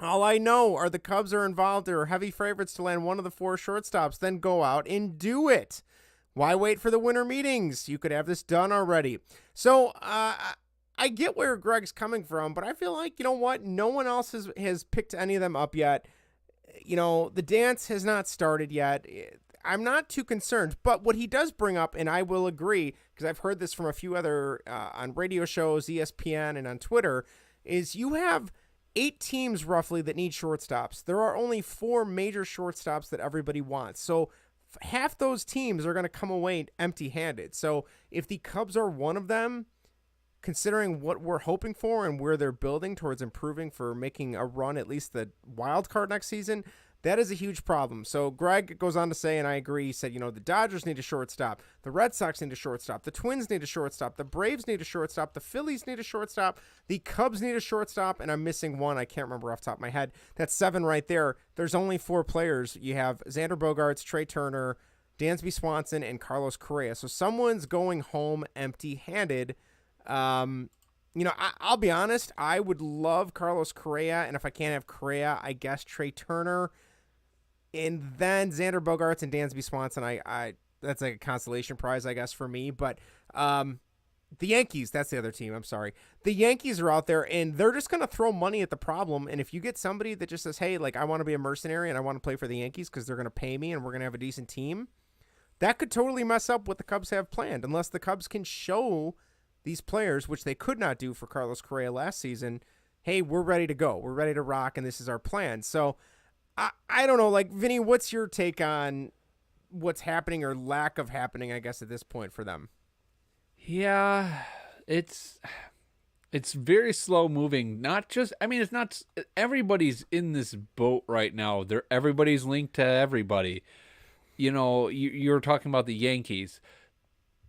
All I know are the Cubs are involved or heavy favorites to land one of the 4 shortstops. Then go out and do it. Why wait for the winter meetings? You could have this done already. So, I get where Greg's coming from, but I feel like, you know what? No one else has picked any of them up yet. The dance has not started yet. I'm not too concerned, but what he does bring up, and I will agree, because I've heard this from a few other on radio shows, ESPN, and on Twitter, is you have 8 teams roughly that need shortstops. There are only 4 major shortstops that everybody wants. So half those teams are going to come away empty-handed. So if the Cubs are one of them, considering what we're hoping for and where they're building towards improving for making a run, at least the wild card next season, that is a huge problem. So Greg goes on to say, and I agree, he said, the Dodgers need a shortstop, the Red Sox need a shortstop, the Twins need a shortstop, the Braves need a shortstop, the Phillies need a shortstop, the Cubs need a shortstop, and I'm missing one. I can't remember off the top of my head. That's 7 right there. There's only 4 players. You have Xander Bogaerts, Trey Turner, Dansby Swanson, and Carlos Correa. So someone's going home empty-handed. I'll be honest, I would love Carlos Correa, and if I can't have Correa, I guess Trey Turner, and then Xander Bogaerts and Dansby Swanson. I that's like a consolation prize, I guess, for me. But the Yankees, that's the other team. I'm sorry. The Yankees are out there, and they're just going to throw money at the problem. And if you get somebody that just says, hey, like, I want to be a mercenary and I want to play for the Yankees because they're going to pay me and we're going to have a decent team, that could totally mess up what the Cubs have planned, unless the Cubs can show these players, which they could not do for Carlos Correa last season, hey, we're ready to go. We're ready to rock, and this is our plan. So I don't know, like, Vinny, what's your take on what's happening or lack of happening, I guess, at this point for them. Yeah, it's very slow moving. Not just, I mean, it's not, everybody's in this boat right now. Everybody's linked to everybody. You know, you're talking about the Yankees.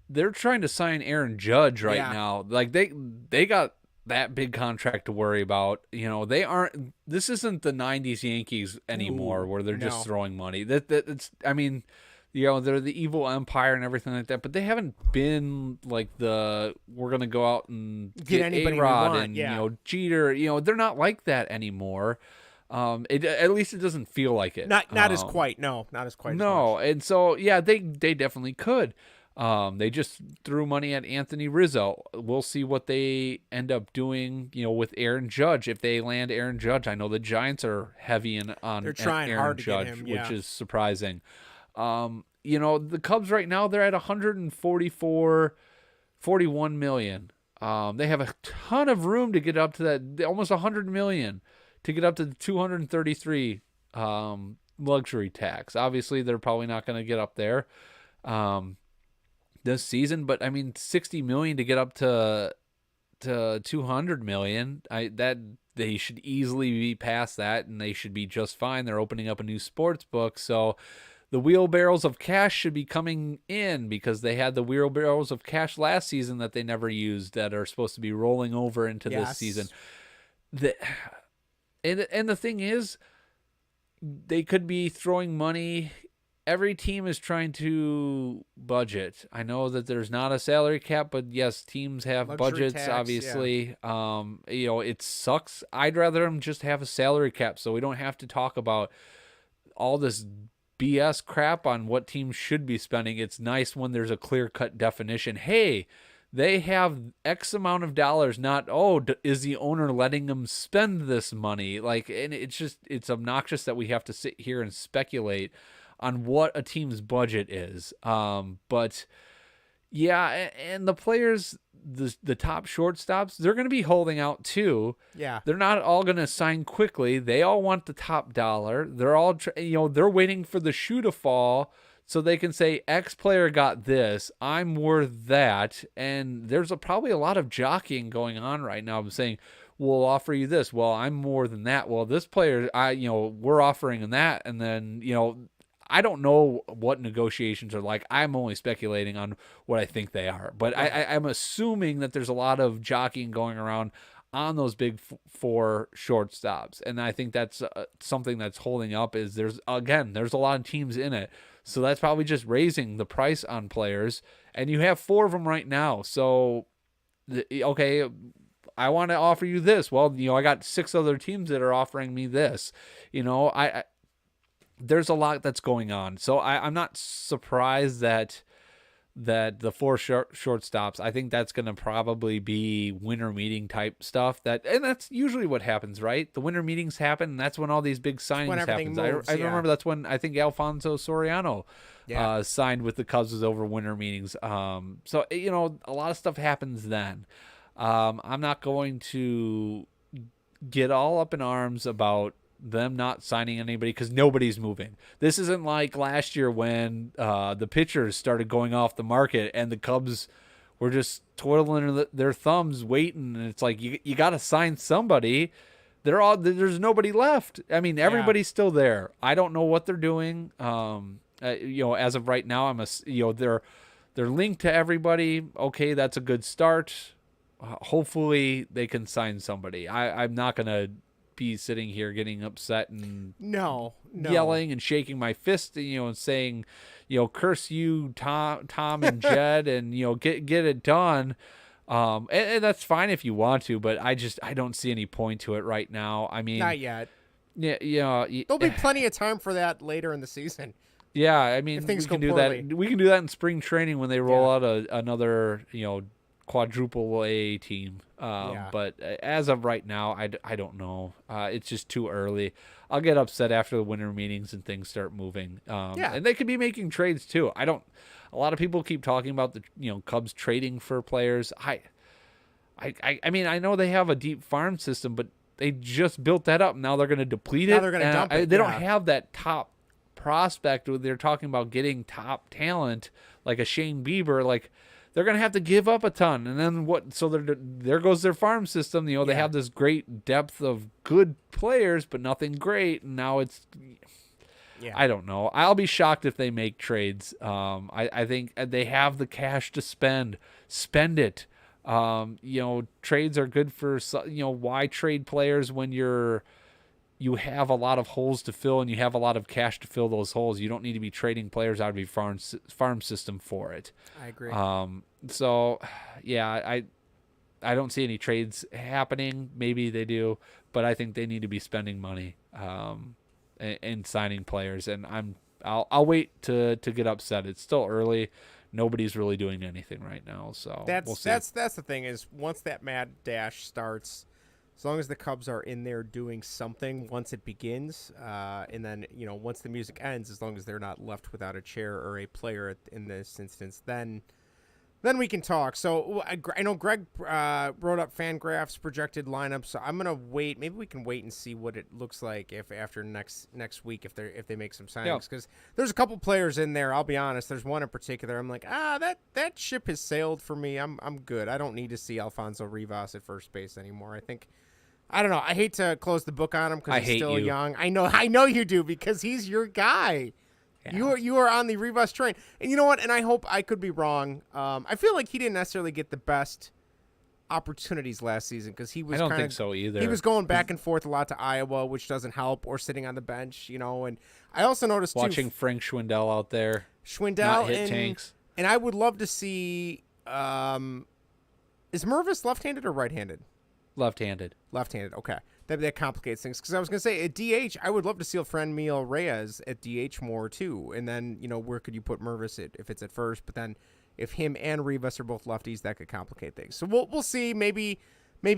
They're trying to sign Aaron Judge right now. Like they got that big contract to worry about. You know, this isn't the 90s Yankees anymore where they're just throwing money. It's, I mean, you know, they're the evil empire and everything like that, but they haven't been like we're going to go out and get anybody A-Rod we want, and, you know, Jeter. You know, they're not like that anymore. At least it doesn't feel like it. Not as quite. No, not as quite. No. And so, yeah, they definitely could. They just threw money at Anthony Rizzo. We'll see what they end up doing, you know, with Aaron Judge. If they land Aaron Judge, I know the Giants are heavy on They're trying Aaron hard to Judge, get him, which is surprising. You know, the Cubs right now, they're at 41 million. They have a ton of room to get up to that, almost 100 million to get up to the 233 luxury tax. Obviously, they're probably not going to get up there this season, but I mean, 60 million to get up to 200 million. They should easily be past that, and they should be just fine. They're opening up a new sports book, so the wheelbarrows of cash should be coming in because they had the wheelbarrows of cash last season that they never used that are supposed to be rolling over into this season. And the thing is, they could be throwing money. Every team is trying to budget. I know that there's not a salary cap, but yes, teams have Luxury budgets, tax, obviously. You know, it sucks. I'd rather them just have a salary cap so we don't have to talk about all this BS crap on what teams should be spending. It's nice when there's a clear-cut definition. Hey, they have X amount of dollars, not, is the owner letting them spend this money? Like, and it's obnoxious that we have to sit here and speculate on what a team's budget is. But yeah, and the players, the top shortstops, they're going to be holding out too. Yeah. They're not all going to sign quickly. They all want the top dollar. They're all, they're waiting for the shoe to fall so they can say, X player got this, I'm worth that. And there's probably a lot of jockeying going on right now. I'm saying, we'll offer you this. Well, I'm more than that. Well, this player, we're offering that. And then, I don't know what negotiations are like. I'm only speculating on what I think they are. But I'm assuming that there's a lot of jockeying going around on those big four shortstops. And I think that's something that's holding up is there's a lot of teams in it. So that's probably just raising the price on players. And you have 4 of them right now. So, okay, I want to offer you this. Well, I got 6 other teams that are offering me this. There's a lot that's going on. So I'm not surprised that the 4 shortstops, I think that's going to probably be winter meeting type stuff. And that's usually what happens, right? The winter meetings happen, and that's when all these big signings happen. I remember that's when I think Alfonso Soriano signed with the Cubs was over winter meetings. So, a lot of stuff happens then. I'm not going to get all up in arms about them not signing anybody because nobody's moving. This isn't like last year when the pitchers started going off the market and the Cubs were just twiddling their thumbs waiting, and it's like you got to sign somebody. There's nobody left. I mean, everybody's still there. I don't know what they're doing. As of right now, they're linked to everybody. Okay, that's a good start. Hopefully they can sign somebody. I'm not gonna be sitting here getting upset and yelling and shaking my fist, and saying, curse you, Tom and Jed, and get it done. And that's fine if you want to, but I don't see any point to it right now. I mean, not yet. Yeah, there'll be plenty of time for that later in the season. Yeah, I mean, we can do that. We can do that in spring training when they roll out another quadruple A team. But as of right now, I don't know. It's just too early. I'll get upset after the winter meetings and things start moving. And they could be making trades too. A lot of people keep talking about the Cubs trading for players. I mean, I know they have a deep farm system, but they just built that up. Now they're going to deplete it. Now they're going to dump it. They don't have that top prospect, they're talking about getting top talent like a Shane Bieber, like they're going to have to give up a ton. And then what? So there goes their farm system. They have this great depth of good players, but nothing great. And now it's, I don't know. I'll be shocked if they make trades. I think they have the cash to spend it. Trades are good for, why trade players when you have a lot of holes to fill and you have a lot of cash to fill those holes. You don't need to be trading players out of your farm system for it. I agree. I don't see any trades happening. Maybe they do, but I think they need to be spending money and signing players. And I'll wait to get upset. It's still early. Nobody's really doing anything right now. So we'll see. That's the thing is once that mad dash starts, as long as the Cubs are in there doing something once it begins, and then, once the music ends, as long as they're not left without a chair or a player in this instance, then we can talk. So I know Greg wrote up Fangraphs projected lineup, so I'm gonna wait. Maybe we can wait and see what it looks like if after next week if they make some signings, because there's a couple players in there. I'll be honest. There's one in particular. I'm like, that ship has sailed for me. I'm good. I don't need to see Alfonso Rivas at first base anymore. I don't know. I hate to close the book on him because he's still young. I know you do, because he's your guy. Yeah. You are on the Rivas train. And you know what? And I hope I could be wrong. I feel like he didn't necessarily get the best opportunities last season because he was. I don't think so either. He was going back and forth a lot to Iowa, which doesn't help, or sitting on the bench, And I also noticed watching Frank Schwindel out there. Schwindel not hit tanks. And I would love to see. Is Mervis left-handed or right-handed? Left-handed. Left-handed, okay. That complicates things. Because I was going to say, at DH, I would love to see Franmil Reyes at DH more, too. And then, where could you put Mervis if it's at first? But then if him and Rivas are both lefties, that could complicate things. So we'll see. Maybe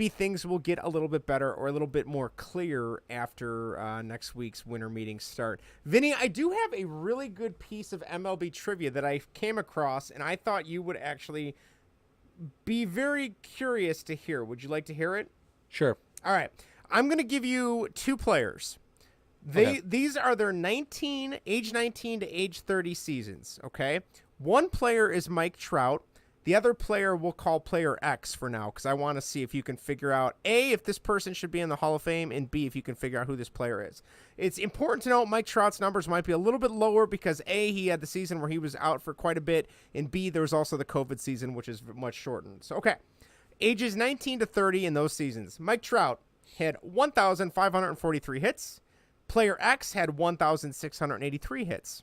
things will get a little bit better or a little bit more clear after next week's winter meetings start. Vinny, I do have a really good piece of MLB trivia that I came across, and I thought you would actually be very curious to hear. Would you like to hear it? Sure. All right. I'm going to give you two players. These are their age 19 to age 30 seasons, okay? One player is Mike Trout. The other player we'll call player X for now, because I want to see if you can figure out, A, if this person should be in the Hall of Fame, and B, if you can figure out who this player is. It's important to note Mike Trout's numbers might be a little bit lower because, A, he had the season where he was out for quite a bit, and B, there was also the COVID season, which is much shortened. So, okay. Ages 19 to 30 in those seasons. Mike Trout had 1,543 hits. Player X had 1,683 hits.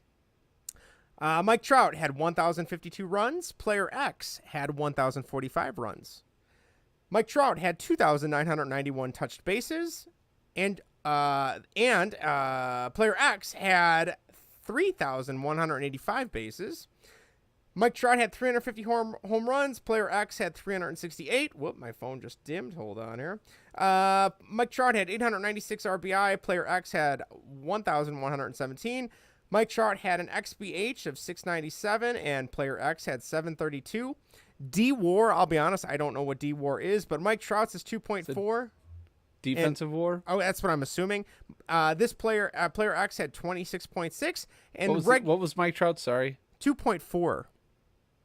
Mike Trout had 1,052 runs. Player X had 1,045 runs. Mike Trout had 2,991 touched bases, and player X had 3,185 bases. Mike Trout had 350 home runs. Player X had 368. Whoop, my phone just dimmed. Hold on here. Mike Trout had 896 RBI. Player X had 1,117. Mike Trout had an XBH of 697, and player X had 732. D-WAR, I'll be honest, I don't know what D-WAR is, but Mike Trout's is 2.4. Defensive WAR? Oh, that's what I'm assuming. This player X had 26.6. And what was Mike Trout? Sorry. 2.4.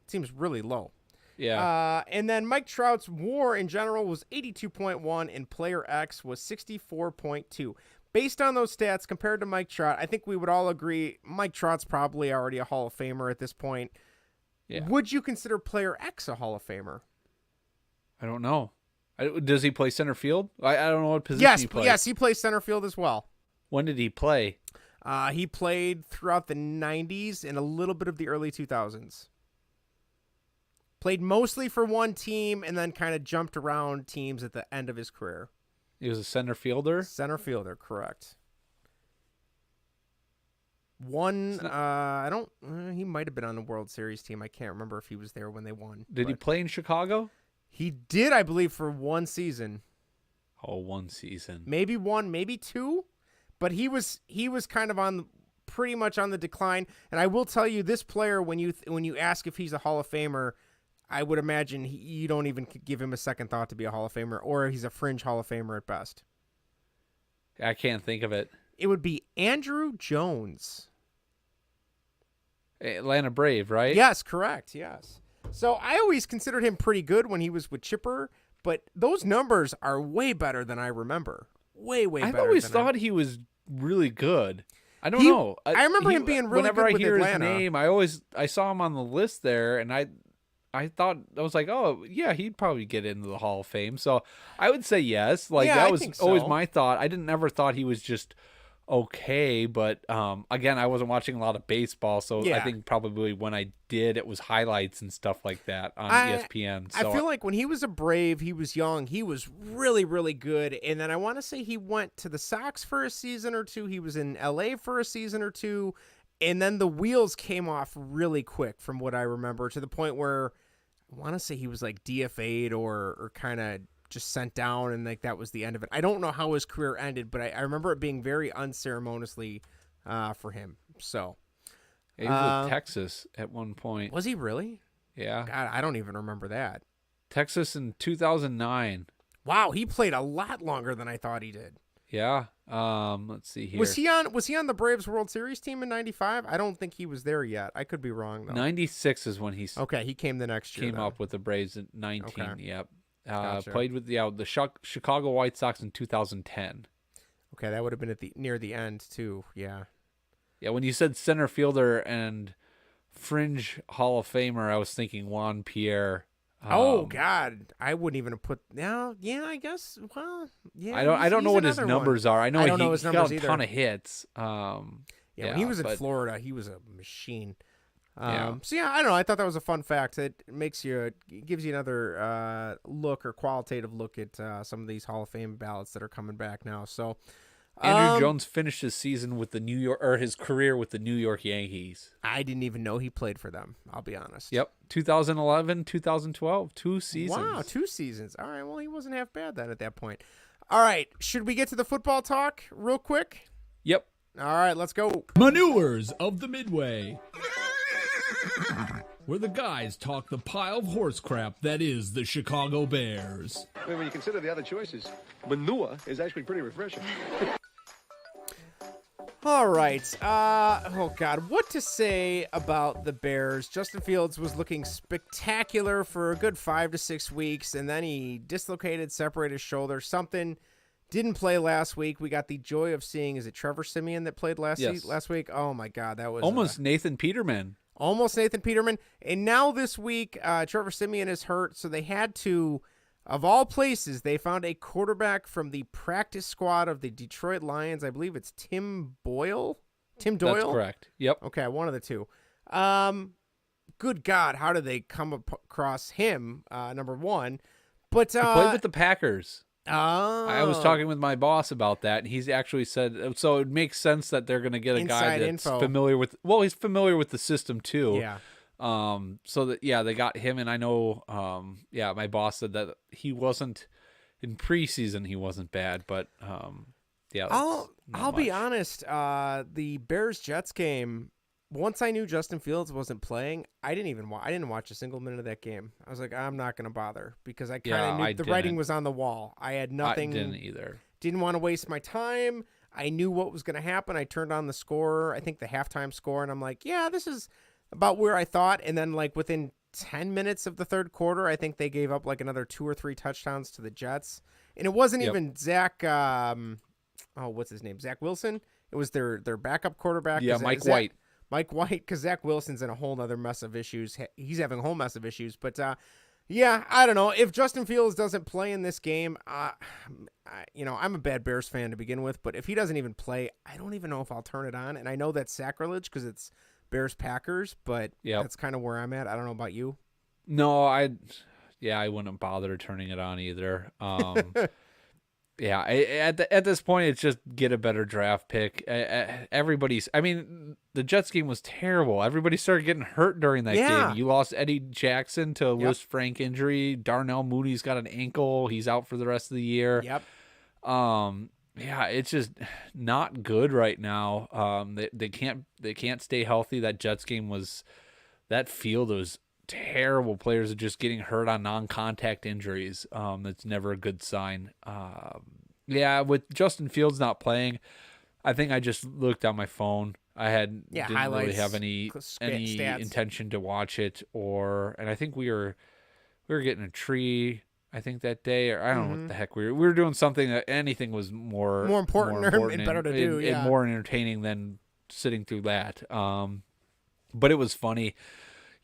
Seems really low. Yeah. And then Mike Trout's WAR in general was 82.1, and player X was 64.2. Based on those stats compared to Mike Trout, I think we would all agree Mike Trout's probably already a Hall of Famer at this point. Yeah. Would you consider player X a Hall of Famer? I don't know. Does he play center field? I don't know what position he plays. Yes, he plays center field as well. When did he play? He played throughout the 90s and a little bit of the early 2000s. Played mostly for one team and then kind of jumped around teams at the end of his career. He was a center fielder? Center fielder, correct. He might have been on the World Series team. I can't remember if he was there when they won. Did he play in Chicago? He did, I believe, for one season. Oh, one season. Maybe one, maybe two. But he was kind of pretty much on the decline. And I will tell you, this player, when you ask if he's a Hall of Famer, I would imagine you don't even give him a second thought to be a Hall of Famer, or he's a fringe Hall of Famer at best. I can't think of it. It would be Andrew Jones. Atlanta Brave, right? Yes, correct. Yes. So I always considered him pretty good when he was with Chipper, but those numbers are way better than I remember. Way better. I've always thought he was really good. I don't know. I remember him being really whenever good with I hear Atlanta. his name, I saw him on the list there, and I thought, I was like, oh yeah, he'd probably get into the Hall of Fame. So I would say yes. Like Yeah, that I was think so. always my thought. I didn't ever thought he was just okay, but again, I wasn't watching a lot of baseball, so Yeah. I think probably when I did, it was highlights and stuff like that on ESPN. So I feel like when he was a Brave, he was young. He was really good. And then I want to say he went to the Sox for a season or two. He was in LA for a season or two. And then the wheels came off really quick from what I remember, to the point where I want to say he was like DFA'd or kind of just sent down, and like that was the end of it. I don't know how his career ended, but I remember it being very unceremoniously for him. So he was with Texas at one point. was he really? Yeah. God, I don't even remember that. Texas in 2009. Wow, he played a lot longer than I thought he did. Yeah. Let's see here. Was he on the Braves World Series team in '95? I don't think he was there yet. I could be wrong though. 96 is when he Okay, he came the next year. came up with the Braves in 19. Okay. Yep. Gotcha. Played with the Chicago White Sox in 2010. Okay, that would have been at near the end too. Yeah. Yeah, when you said center fielder and fringe Hall of Famer, I was thinking Juan Pierre. Oh God, I wouldn't even have put. Now, yeah, I guess. Well, yeah. I don't know he's what his another one. numbers are. I know I don't know his he got numbers a either. ton of hits. Yeah, when he was in but- Florida, he was a machine. Yeah. So yeah, I don't know. I thought that was a fun fact. It gives you another look or qualitative look at some of these Hall of Fame ballots that are coming back now. So Andrew Jones finished his season with his career with the New York Yankees. I didn't even know he played for them. I'll be honest. Yep, 2011, 2012, 2 seasons. Wow, 2 seasons. All right. Well, he wasn't half bad then at that point. All right. Should we get to the football talk real quick? Yep. All right. Let's go. Manures of the Midway, where the guys talk the pile of horse crap that is the Chicago Bears. I mean, when you consider the other choices, manure is actually pretty refreshing. All right. Oh, God. What to say about the Bears? Justin Fields was looking spectacular for a good 5 to 6 weeks, and then he separated his shoulder. Something didn't play last week. We got the joy of seeing, is it Trevor Siemian that played last week? Oh, my God. That was Almost Nathan Peterman. Almost Nathan Peterman. And now this week, Trevor Siemian is hurt, so they had to, of all places, they found a quarterback from the practice squad of the Detroit Lions. I believe it's Tim Doyle? That's correct. Yep. Okay, one of the two. Good God, how did they come across him, number one? But He played with the Packers. Oh. I was talking with my boss about that, and he's actually said, so it makes sense that they're going to get a guy Inside that's info. familiar with, he's familiar with the system too. Yeah. So that, they got him, and I know, my boss said that he wasn't, in preseason, he wasn't bad, but, I'll be honest, the Bears-Jets game, once I knew Justin Fields wasn't playing, I didn't watch a single minute of that game. I was like, I'm not going to bother, because I kind of knew the writing was on the wall. I had nothing. I didn't either. Didn't want to waste my time. I knew what was going to happen. I turned on the score, I think the halftime score, and I'm like, yeah, this is about where I thought. And then like within 10 minutes of the third quarter, I think they gave up like another 2 or 3 touchdowns to the Jets. And it wasn't even Zach, what's his name? Zach Wilson. It was their backup quarterback. Yeah, Mike White. Mike White, because Zach Wilson's in a whole other mess of issues. He's having a whole mess of issues. But, I don't know. If Justin Fields doesn't play in this game, I'm a bad Bears fan to begin with. But if he doesn't even play, I don't even know if I'll turn it on. And I know that's sacrilege because it's Bears-Packers, but that's kind of where I'm at. I don't know about you. No, I wouldn't bother turning it on either. At this point, it's just get a better draft pick. The Jets game was terrible. Everybody started getting hurt during that game. You lost Eddie Jackson to a Louis Frank injury. Darnell Mooney's got an ankle. He's out for the rest of the year. Yep. It's just not good right now. They can't stay healthy. That Jets game that field was terrible. Players are just getting hurt on non-contact injuries. That's never a good sign. With Justin Fields not playing, I think I just looked on my phone I didn't really highlights, have any stats. intention to watch it, and I think we were getting a tree, I think, that day, or I don't know what the heck we were doing something that anything was more important and better to do, and more entertaining than sitting through that. But it was funny.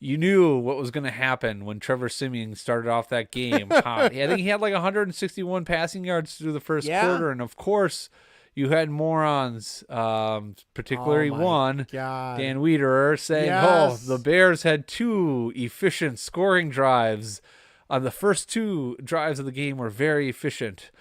You knew what was going to happen when Trevor Siemian started off that game. I think he had like 161 passing yards through the first quarter, and of course, you had morons, particularly one, Dan Wiederer, saying, "Oh, the Bears had 2 efficient scoring drives. The first 2 drives of the game were very efficient."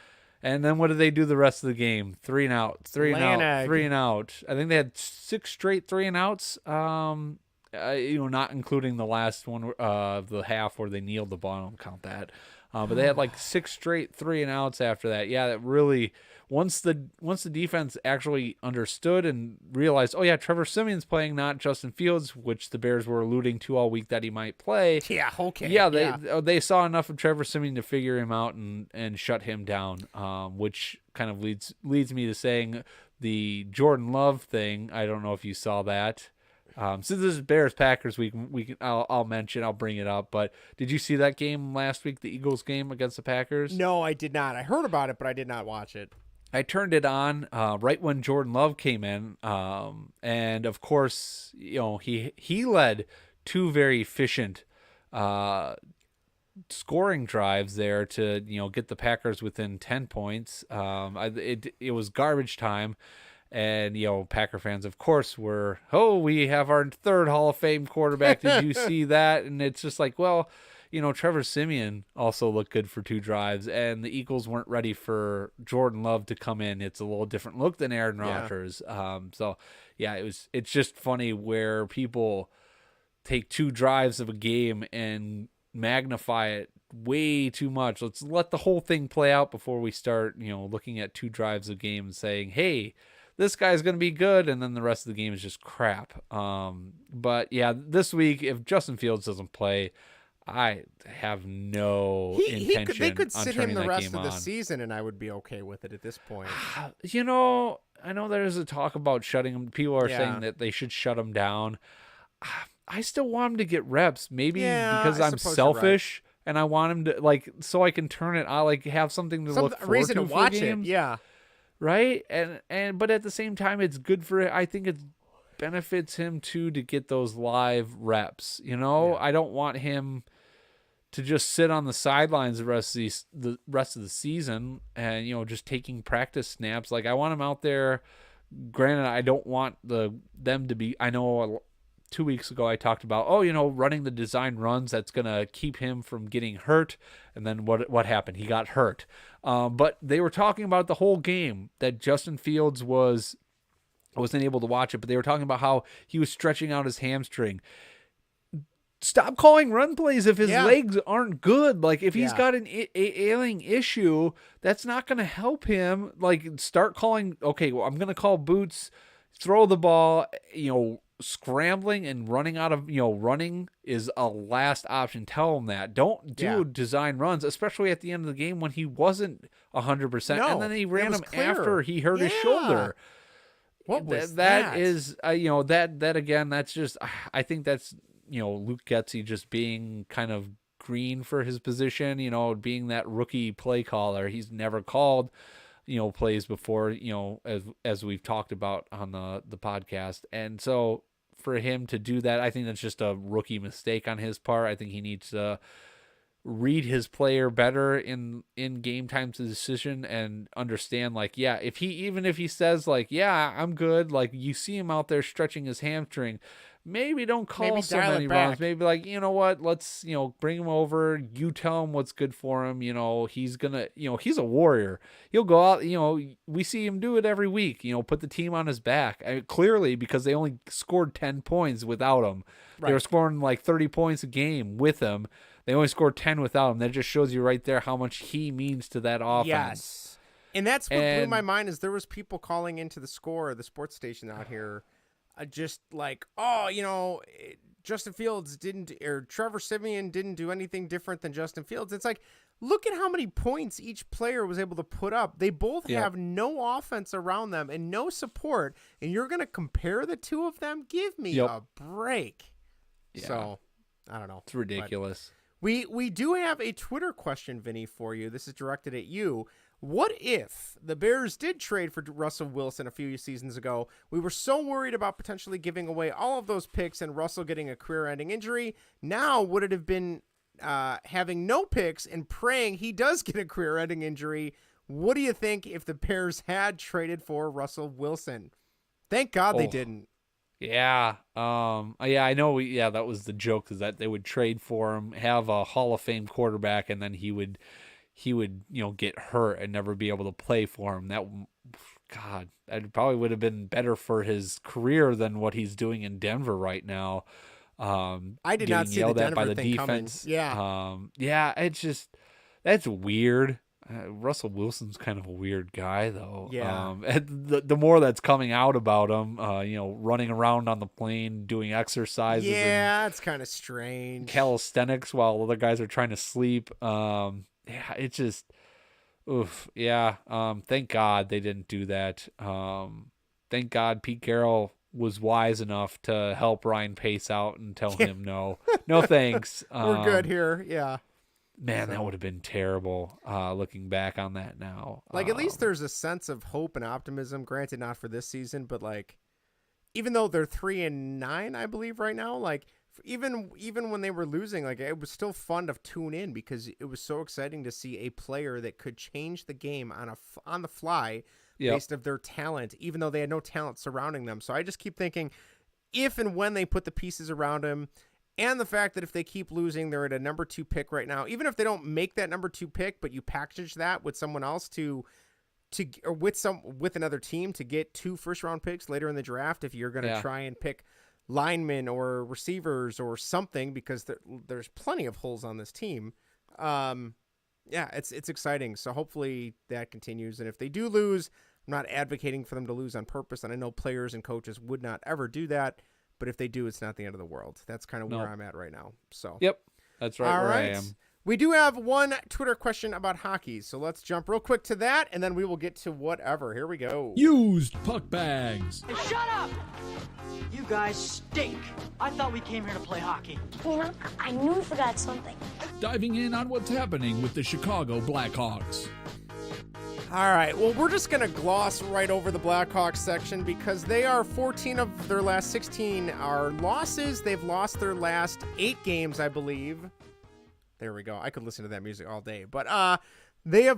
And then what did they do the rest of the game? 3 and out, 3 and out, 3 and out. I think they had 6 straight 3 and outs. Not including the last one, the half where they kneeled the ball. I don't count that. But they had like 6 straight 3 and outs after that. Yeah, that really, once the defense actually understood and realized, oh yeah, Trevor Siemian's playing, not Justin Fields, which the Bears were alluding to all week that he might play. Yeah, okay. Yeah, they saw enough of Trevor Siemian to figure him out and shut him down, which kind of leads me to saying the Jordan Love thing. I don't know if you saw that. Since this is Bears-Packers week, I'll bring it up. But did you see that game last week, the Eagles game against the Packers? No, I did not. I heard about it, but I did not watch it. I turned it on right when Jordan Love came in, and of course, he led 2 very efficient scoring drives there to get the Packers within 10 points. It was garbage time. And, Packer fans, of course, were, we have our 3rd Hall of Fame quarterback. Did you see that? And it's just like, well, Trevor Siemian also looked good for 2 drives, and the Eagles weren't ready for Jordan Love to come in. It's a little different look than Aaron Rodgers. It's just funny where people take 2 drives of a game and magnify it way too much. Let's let the whole thing play out before we start, looking at 2 drives of game and saying, hey, this guy's going to be good, and then the rest of the game is just crap. But yeah, this week, if Justin Fields doesn't play, I have no intention they could on sit turning him the that rest game of the on. season, and I would be okay with it at this point. I know there's a talk about shutting him. People are saying that they should shut him down. I still want him to get reps, maybe because I'm selfish. Right. And I want him to so I can turn it on, have something to look forward reason to watch games. it. Yeah. Right. But at the same time, it's good for, I think it benefits him too, to get those live reps. I don't want him to just sit on the sidelines the rest of the season and, just taking practice snaps. I want him out there. Granted, I don't want them to be, I know 2 weeks ago I talked about, running the design runs, that's going to keep him from getting hurt. And then what happened? He got hurt. But they were talking about the whole game that Justin Fields wasn't able to watch it, but they were talking about how he was stretching out his hamstring. Stop calling run plays if his legs aren't good. If he's got an ailing issue, that's not going to help him. Start calling, okay, well, I'm going to call boots, throw the ball, scrambling and running running is a last option. Tell him that. Don't do design runs, especially at the end of the game when he wasn't 100%. And then he ran him after he hurt his shoulder. What was that? That is, that again, that's just, I think that's, Luke Getsy just being kind of green for his position, being that rookie play caller. He's never called plays before, as we've talked about on the podcast. And so for him to do that, I think that's just a rookie mistake on his part. I think he needs to read his player better in game time to decision and understand, if he says I'm good, you see him out there stretching his hamstring, maybe don't call so many runs. Maybe let's, bring him over. You tell him what's good for him. He's gonna, he's a warrior. He'll go out, we see him do it every week, put the team on his back. Clearly, because they only scored 10 points without him. Right. They were scoring 30 points a game with him. They only scored 10 without him. That just shows you right there how much he means to that offense. Yes. And that's what blew my mind is there was people calling into the Score, the sports station out here, just Justin Fields didn't, or Trevor Siemian didn't do anything different than Justin Fields. It's look at how many points each player was able to put up. They both Yep. have no offense around them and no support, and you're going to compare the two of them? Give me Yep. a break. Yeah. So, I don't know. It's ridiculous. We do have a Twitter question, Vinny, for you. This is directed at you. What if the Bears did trade for Russell Wilson a few seasons ago? We were so worried about potentially giving away all of those picks and Russell getting a career-ending injury. Now, would it have been having no picks and praying he does get a career-ending injury? What do you think if the Bears had traded for Russell Wilson? Thank God they didn't. Yeah. Yeah, I know. That was the joke, is that they would trade for him, have a Hall of Fame quarterback, and then he would, get hurt and never be able to play for him. That probably would have been better for his career than what he's doing in Denver right now. I did not see the Denver thing coming. Yeah. It's just, that's weird. Russell Wilson's kind of a weird guy, though. Yeah. The more that's coming out about him, running around on the plane, doing exercises. Yeah, it's kind of strange. Calisthenics while other guys are trying to sleep. It's just, oof. Yeah. Thank God they didn't do that. Thank God Pete Carroll was wise enough to help Ryan Pace out and tell him no thanks. We're good here. Yeah. Man, that would have been terrible, looking back on that now. At least there's a sense of hope and optimism, granted not for this season, but even though they're 3-9, I believe right now, even when they were losing, it was still fun to tune in because it was so exciting to see a player that could change the game on the fly based of their talent, even though they had no talent surrounding them. So I just keep thinking, if and when they put the pieces around him, and the fact that if they keep losing, they're at a number 2 pick right now. Even if they don't make that number 2 pick, but you package that with someone else or with another team to get 2 first-round picks later in the draft, if you're going to try and pick linemen or receivers or something, because there's plenty of holes on this team. It's exciting. So hopefully that continues. And if they do lose, I'm not advocating for them to lose on purpose, and I know players and coaches would not ever do that. But if they do, it's not the end of the world. That's kind of where I'm at right now. So yep, that's right. All where right. I am. We do have one Twitter question about hockey, so let's jump real quick to that, and then we will get to whatever. Here we go. Used puck bags. Hey, shut up! You guys stink. I thought we came here to play hockey. I knew we forgot something. Diving in on what's happening with the Chicago Blackhawks. All right, well, we're just going to gloss right over the Blackhawks section because they are 14 of their last 16 are losses. They've lost their last 8 games, I believe. There we go. I could listen to that music all day. But they're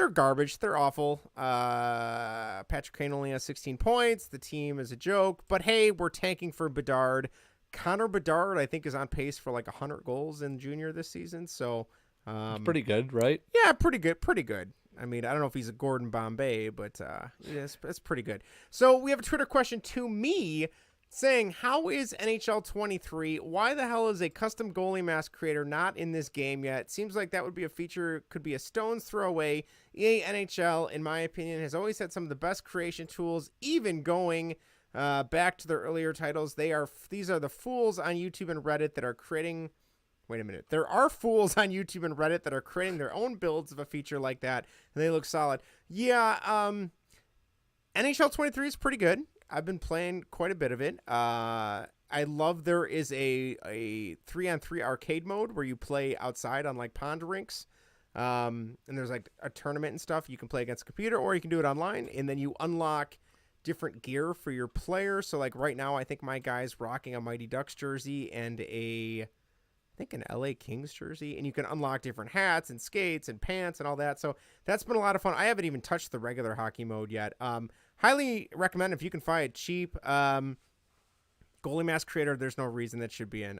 garbage. They're awful. Patrick Kane only has 16 points. The team is a joke. But, hey, we're tanking for Bedard. Connor Bedard, I think, is on pace for 100 goals in junior this season. So it's pretty good, right? Yeah, pretty good. Pretty good. I mean, I don't know if he's a Gordon Bombay, but it's pretty good. So we have a Twitter question to me saying, how is NHL 23? Why the hell is a custom goalie mask creator not in this game yet? Seems like that would be a feature, could be a stone's throw away. EA NHL, in my opinion, has always had some of the best creation tools, even going back to their earlier titles. These are the fools on YouTube and Reddit that are creating... Wait a minute. There are fools on YouTube and Reddit that are creating their own builds of a feature like that, and they look solid. Yeah, NHL 23 is pretty good. I've been playing quite a bit of it. I love there is a 3-on-3 arcade mode where you play outside on pond rinks, and there's a tournament and stuff. You can play against a computer, or you can do it online, and then you unlock different gear for your players. So right now, I think my guy's rocking a Mighty Ducks jersey and an LA Kings jersey, and you can unlock different hats and skates and pants and all that. So that's been a lot of fun. I haven't even touched the regular hockey mode yet. Highly recommend if you can find it cheap. Goalie Mask Creator, there's no reason that should be in.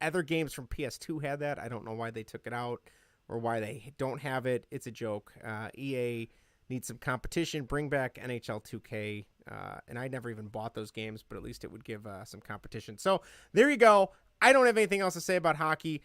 Other games from PS2 had that. I don't know why they took it out or why they don't have it. It's a joke. EA needs some competition. Bring back NHL 2K. And I never even bought those games, but at least it would give some competition. So there you go. I don't have anything else to say about hockey.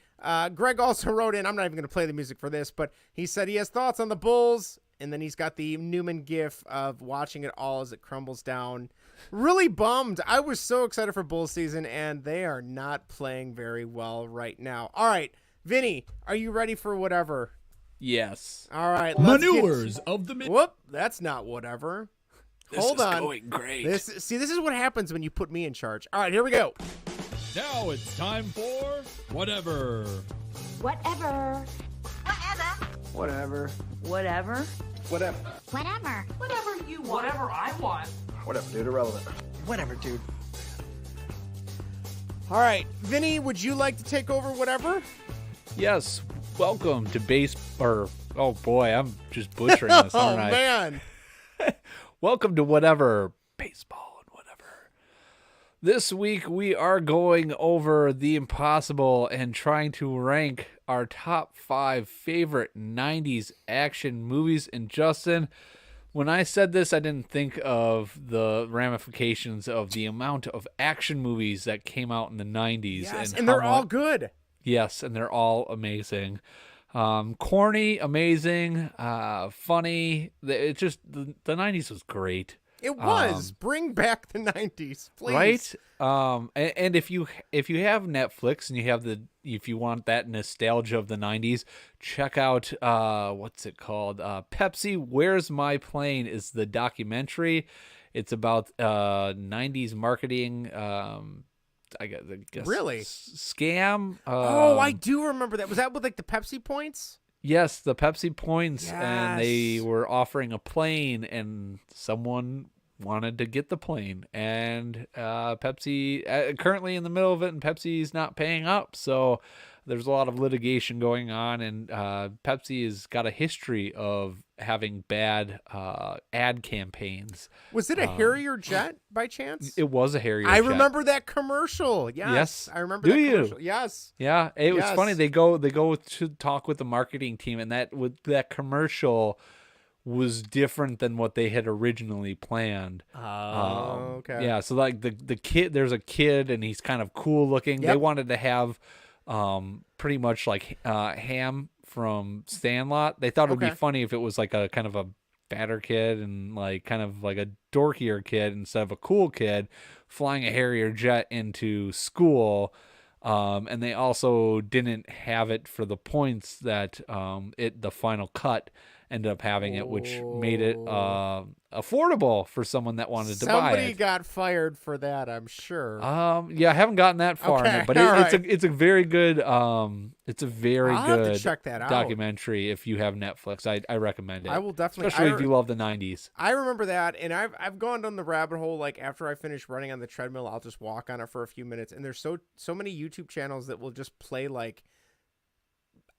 Greg also wrote in, I'm not even going to play the music for this, but he said he has thoughts on the Bulls, and then he's got the Newman gif of watching it all as it crumbles down. Really bummed. I was so excited for Bulls season, and they are not playing very well right now. All right, Vinny, are you ready for whatever? Yes. All right. Let's Manures of the Whoop. That's not whatever. Hold on. This is going great. This is what happens when you put me in charge. All right, here we go. Now it's time for whatever. Whatever. Whatever. Whatever. Whatever. Whatever. Whatever you want. Whatever I want. Whatever, dude. Irrelevant. Whatever, dude. All right, Vinny, would you like to take over whatever? Yes. Welcome to oh boy, I'm just butchering this, aren't I? Oh, man. Welcome to whatever. Baseball and whatever. This week we are going over the impossible and trying to rank our top 5 favorite 90s action movies. And Justin, when I said this, I didn't think of the ramifications of the amount of action movies that came out in the 90s. Yes, and they're all good. Yes, and they're all amazing. Corny, amazing, funny. It just the 90s was great. It was. Bring back the 90s, please. Right? And if you have Netflix and if you want that nostalgia of the 90s, check out what's it called? Pepsi Where's My Plane is the documentary. It's about 90s marketing I guess really scam. I do remember that. Was that with like the Pepsi points? Yes, the Pepsi points, yes. And they were offering a plane, and someone wanted to get the plane, and Pepsi currently in the middle of it, and Pepsi's not paying up, so there's a lot of litigation going on, and Pepsi has got a history of having bad ad campaigns. Was it a Harrier jet by chance? It was a Harrier jet. I remember that commercial. Yes. I remember that commercial. Yes. Yeah, it was funny. They go to talk with the marketing team, and that commercial was different than what they had originally planned. Oh, okay. Yeah, so like the kid, there's a kid, and he's kind of cool looking. Yep. They wanted to have pretty much like Ham from Sandlot. They thought it would be funny if it was like a kind of a fatter kid and like kind of like a dorkier kid instead of a cool kid flying a Harrier jet into school. And they also didn't have it for the points that the final cut ended up having it, which made it affordable for someone that wanted to buy it. Somebody got fired for that, I'm sure. Yeah, I haven't gotten that far in it, but it's a very good I'll have to check that out. documentary. If you have Netflix, I recommend it. I will definitely, especially if you love the 90s. I remember that, and I've gone down the rabbit hole. Like after I finish running on the treadmill, I'll just walk on it for a few minutes, and there's so many YouTube channels that will just play like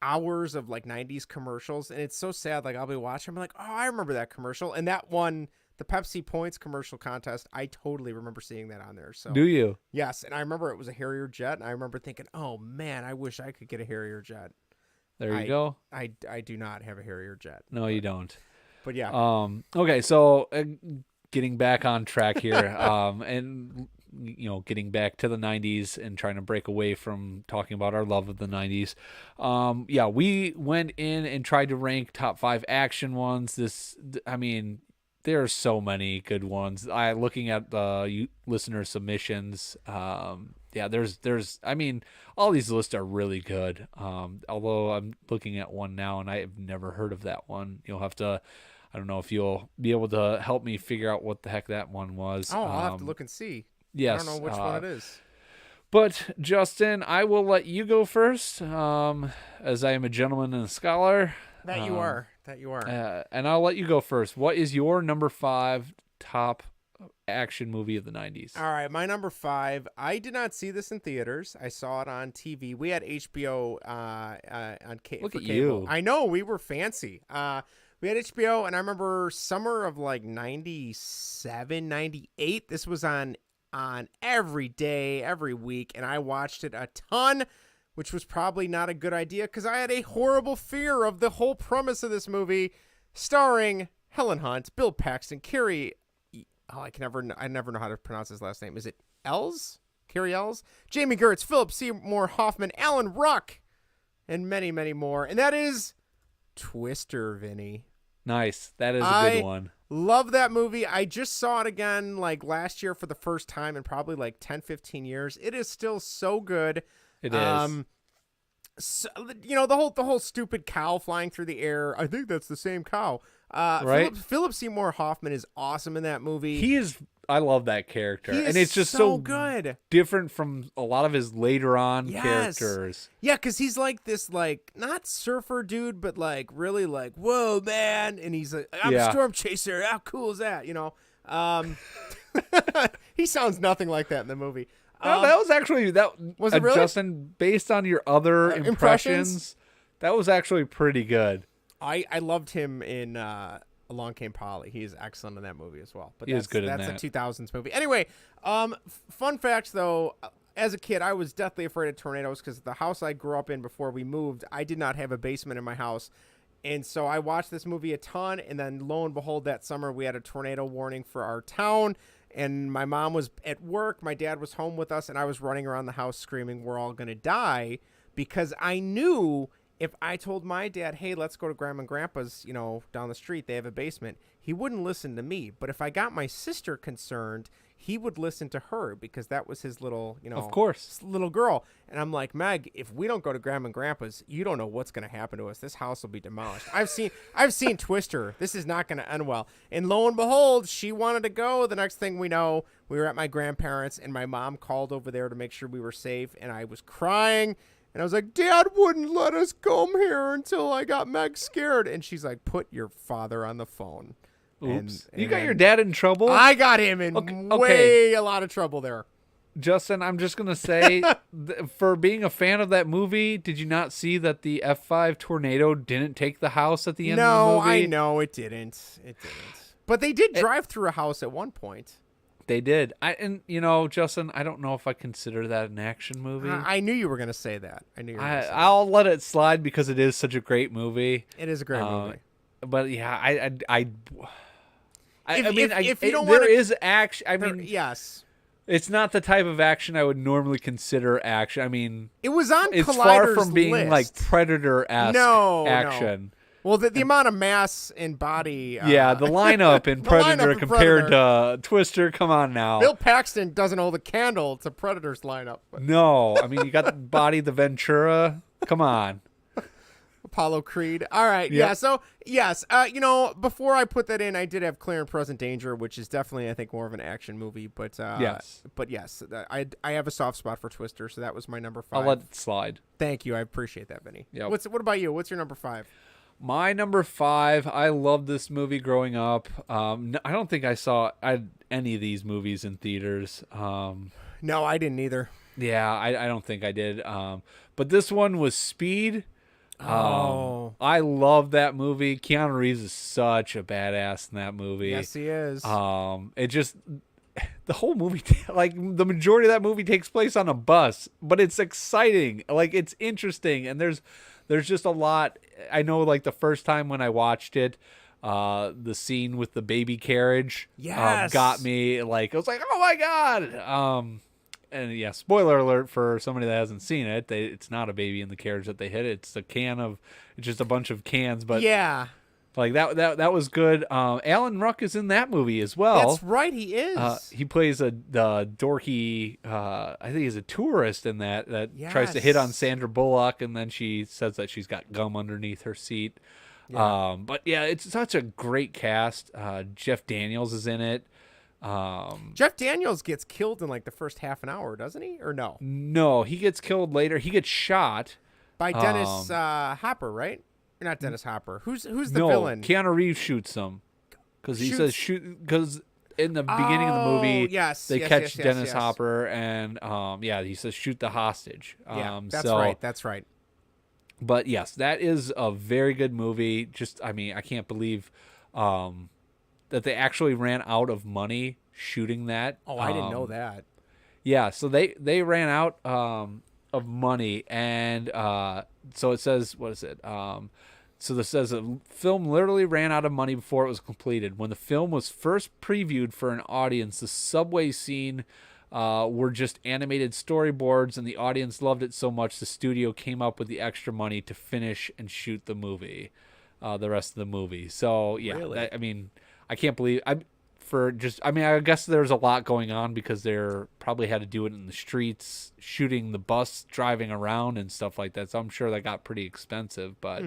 hours of like 90s commercials, and it's so sad. Like I'll be watching, I'm like, oh, I remember that commercial, and that one, the Pepsi Points commercial contest, I totally remember seeing that on there. So do you? Yes, and I remember it was a Harrier jet, and I remember thinking, oh man, I wish I could get a Harrier jet. There you go. I do not have a Harrier jet. No, you don't. But yeah. Okay, so getting back on track here, and getting back to the 90s and trying to break away from talking about our love of the 90s. We went in and tried to rank top 5 action ones. There are so many good ones. Looking at the listener submissions, there's all these lists are really good. Although I'm looking at one now and I have never heard of that one. You'll have to, I don't know if you'll be able to help me figure out what the heck that one was. Oh, I'll have to look and see. Yes. I don't know which one it is. But, Justin, I will let you go first, as I am a gentleman and a scholar. That you are. And I'll let you go first. What is your number 5 top action movie of the 90s? All right, my number 5. I did not see this in theaters. I saw it on TV. We had HBO on cable. Look at you. I know, we were fancy. We had HBO, and I remember summer of like 97, 98. This was on every day, every week, and I watched it a ton, which was probably not a good idea because I had a horrible fear of the whole premise of this movie, starring Helen Hunt, Bill Paxton, Carrie. I never know how to pronounce his last name. Is it Els? Carrie Els? Jamie Gertz, Philip Seymour Hoffman, Alan Ruck, and many, many more. And that is Twister, Vinny. Nice. That is a good one. Love that movie. I just saw it again like last year for the first time in probably like 10, 15 years. It is still so good. It is. So, the whole stupid cow flying through the air. I think that's the same cow. Right? Philip Seymour Hoffman is awesome in that movie. I love that character. He is and it's just so good. Different from a lot of his later on characters. Yeah, because he's like this, like, not surfer dude, but like really like, whoa, man. And he's like, I'm a storm chaser. How cool is that? He sounds nothing like that in the movie. No, that was actually was it really? Justin, based on your other impressions, that was actually pretty good. I loved him in Along Came Polly. He is excellent in that movie as well. But he is good in that. That's a 2000s movie. Anyway, fun facts though. As a kid, I was deathly afraid of tornadoes because the house I grew up in before we moved, I did not have a basement in my house. And so I watched this movie a ton, and then lo and behold, that summer we had a tornado warning for our town. And my mom was at work, my dad was home with us, and I was running around the house screaming, we're all going to die, because I knew if I told my dad, hey, let's go to Grandma and Grandpa's, down the street, they have a basement, he wouldn't listen to me. But if I got my sister concerned, he would listen to her because that was his little, of course, little girl. And I'm like, Meg, if we don't go to Grandma and Grandpa's, you don't know what's going to happen to us. This house will be demolished. I've seen Twister. This is not going to end well. And lo and behold, she wanted to go. The next thing we know, we were at my grandparents, and my mom called over there to make sure we were safe. And I was crying. And I was like, Dad wouldn't let us come here until I got Meg scared. And she's like, put your father on the phone. Oops. You got your dad in trouble? I got him in a lot of trouble there. Justin, I'm just going to say, for being a fan of that movie, did you not see that the F5 tornado didn't take the house at the end of the movie? No, I know it didn't. But they did drive through a house at one point. They did. Justin, I don't know if I consider that an action movie. I knew you were going to say that. I'll let it slide because it is such a great movie. It is a great movie. But yeah, if you don't there is action. Yes. It's not the type of action I would normally consider action. I mean, it was on it's Collider's far from being list. like Predator-esque action. No. Well, the amount of mass and body. The lineup in Predator compared to Twister. Come on now. Bill Paxton doesn't hold a candle to Predator's lineup. But. No, I mean you got the body, the Ventura. Come on. Apollo Creed. All right. Yeah. So, yes. Before I put that in, I did have Clear and Present Danger, which is definitely, I think, more of an action movie. But yes. But yes, I have a soft spot for Twister, so that was my number 5. I'll let it slide. Thank you. I appreciate that, Vinny. Yep. What about you? What's your number 5? My number 5, I loved this movie growing up. I don't think I saw any of these movies in theaters. No, I didn't either. Yeah, I don't think I did. But this one was Speed. I love that movie. Keanu Reeves is such a badass in that movie. Yes, he is. It just the whole movie, like the majority of that movie takes place on a bus, but it's exciting. Like it's interesting, and there's just a lot. I know, like the first time when I watched it, the scene with the baby carriage, got me. Like I was like, oh my god. And yeah, spoiler alert for somebody that hasn't seen it. It's not a baby in the carriage that they hit. It's just a bunch of cans. But yeah, like that was good. Alan Ruck is in that movie as well. That's right, he is. He plays the dorky. I think he's a tourist in that tries to hit on Sandra Bullock, and then she says that she's got gum underneath her seat. Yeah. But yeah, it's such a great cast. Jeff Daniels is in it. Jeff Daniels gets killed in like the first half an hour, doesn't he? Or no? No, he gets killed later. He gets shot by Dennis Hopper, right? Or not Dennis Hopper. Who's the villain? Keanu Reeves shoots him because he says shoot because in the beginning of the movie, they catch Dennis Hopper and he says shoot the hostage. That's right. But yes, that is a very good movie. Just I can't believe that they actually ran out of money shooting that. Oh, I didn't know that. Yeah, so they ran out of money, and so it says, what is it? So this says the film literally ran out of money before it was completed. When the film was first previewed for an audience, the subway scene were just animated storyboards, and the audience loved it so much the studio came up with the extra money to finish and shoot the movie, the rest of the movie. So yeah, really? I can't believe for just, I mean, I guess there's a lot going on because they're probably had to do it in the streets, shooting the bus, driving around and stuff like that. So I'm sure that got pretty expensive, but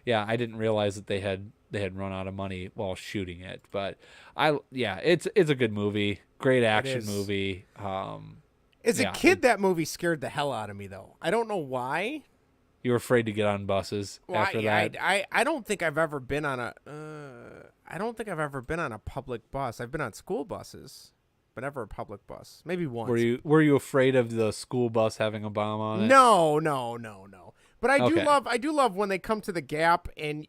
yeah, I didn't realize that they had run out of money while shooting it. But it's a good movie. Great action movie. As a kid, that movie scared the hell out of me, though. I don't know why. You were afraid to get on buses after that? I don't think I've ever been on a public bus. I've been on school buses, but never a public bus. Maybe once. Were you afraid of the school bus having a bomb on it? No. But I do love when they come to the gap and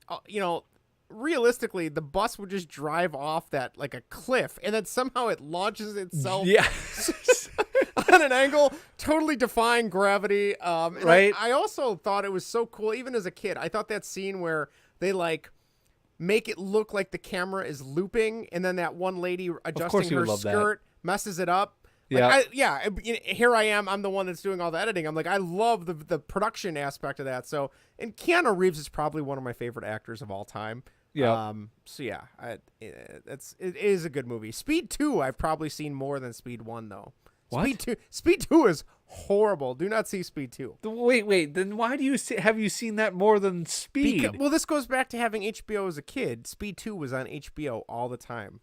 realistically, the bus would just drive off that like a cliff, and then somehow it launches itself on an angle, totally defying gravity. Right. I also thought it was so cool, even as a kid. I thought that scene where they like make it look like the camera is looping, and then that one lady adjusting her skirt messes it up. Like, here I am. I'm the one that's doing all the editing. I'm like, I love the production aspect of that. So, and Keanu Reeves is probably one of my favorite actors of all time. Yeah. It is a good movie. Speed 2, I've probably seen more than Speed 1 though. What? Speed 2 is horrible. Do not see Speed 2. Wait. Then why do you have you seen that more than Speed? Well, this goes back to having HBO as a kid. Speed 2 was on HBO all the time.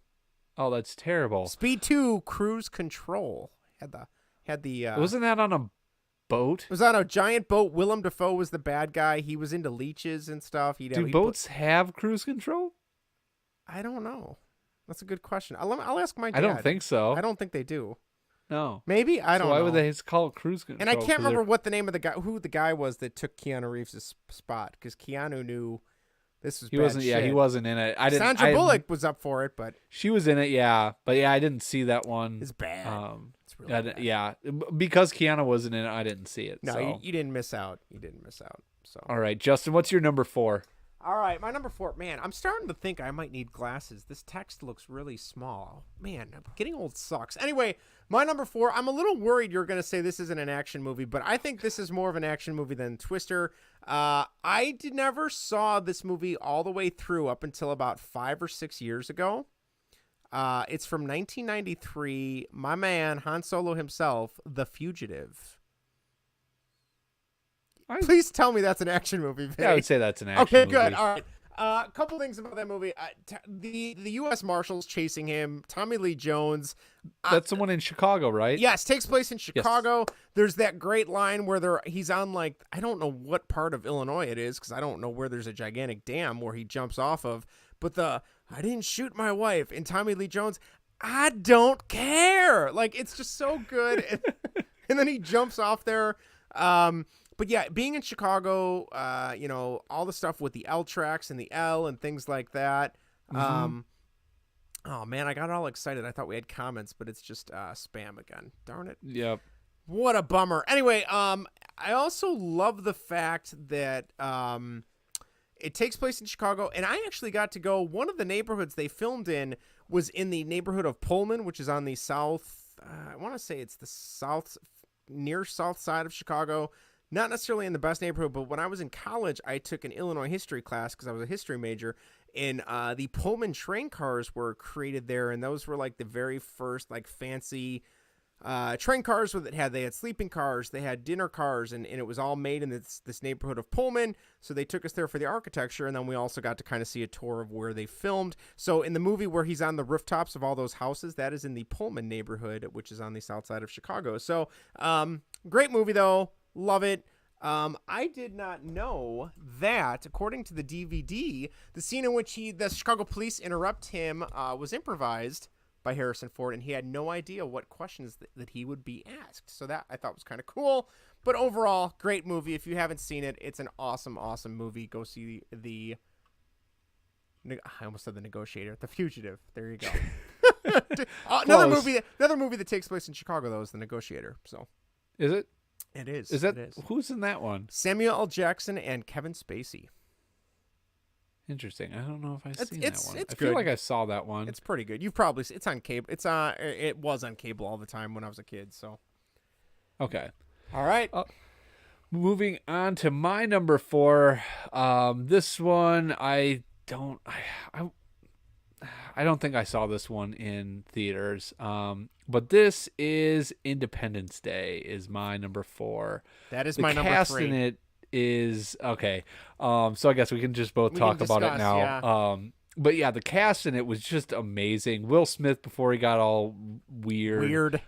Oh, that's terrible. Speed 2 Cruise Control had the wasn't that on a boat? It was on a giant boat. Willem Dafoe was the bad guy. He was into leeches and stuff. Do boats have cruise control? I don't know. That's a good question. I'll ask my dad. I don't think so. I don't think they do. No. Maybe? I don't know. Why would they call it cruise control? And I can't remember what the name of who the guy was that took Keanu Reeves' spot, because Keanu knew this was bad shit. Yeah, he wasn't in it. Sandra Bullock was up for it, but she was in it, yeah. But yeah, I didn't see that one. It's bad. It's really bad. Yeah, because Keanu wasn't in it, I didn't see it. No, so. you didn't miss out. So. All right, Justin, what's your number 4? All right, my number 4. Man, I'm starting to think I might need glasses. This text looks really small. Man, getting old sucks. Anyway, my number 4, I'm a little worried you're going to say this isn't an action movie, but I think this is more of an action movie than Twister. I never saw this movie all the way through up until about 5 or 6 years ago. It's from 1993. My man, Han Solo himself, The Fugitive. Please tell me that's an action movie, Vinnie. Yeah, I would say that's an action movie. Okay, good. All right. A couple things about that movie. The U.S. Marshals chasing him. Tommy Lee Jones. That's the one in Chicago, right? Yes, takes place in Chicago. Yes. There's that great line where he's on, like, I don't know what part of Illinois it is, because I don't know where there's a gigantic dam where he jumps off of. But I didn't shoot my wife. And Tommy Lee Jones, I don't care. Like, it's just so good. And then he jumps off there. But yeah, being in Chicago, all the stuff with the L tracks and the L and things like that. Oh man, I got all excited. I thought we had comments, but it's just spam again. Darn it. Yep. What a bummer. Anyway, I also love the fact that it takes place in Chicago, and I actually got to go. One of the neighborhoods they filmed in was in the neighborhood of Pullman, which is on the south. I want to say it's the near south side of Chicago. Not necessarily in the best neighborhood, but when I was in college, I took an Illinois history class because I was a history major, and the Pullman train cars were created there, and those were like the very first like fancy train cars they had sleeping cars, they had dinner cars, and it was all made in this neighborhood of Pullman. So they took us there for the architecture, and then we also got to kind of see a tour of where they filmed. So in the movie where he's on the rooftops of all those houses, that is in the Pullman neighborhood, which is on the south side of Chicago. So great movie though. Love it. I did not know that, according to the DVD, the scene in which the Chicago police interrupt him was improvised by Harrison Ford, and he had no idea what questions that he would be asked. So that I thought was kind of cool. But overall, great movie. If you haven't seen it, it's an awesome, awesome movie. Go see I almost said The Negotiator. The Fugitive. There you go. Another movie that takes place in Chicago, though, is The Negotiator. So, is it? It is. Who's in that one? Samuel L. Jackson and Kevin Spacey. Interesting. I don't know if I've seen that one. I feel like I saw that one. It's pretty good. It's on cable. It was on cable all the time when I was a kid. So. Okay. All right. Moving on to my number 4. This one I don't think I saw this one in theaters. But this is Independence Day is my number 4. That is my number 3. The cast in it is okay. So I guess we can just both talk about it now. Yeah. But yeah, the cast in it was just amazing. Will Smith before he got all weird.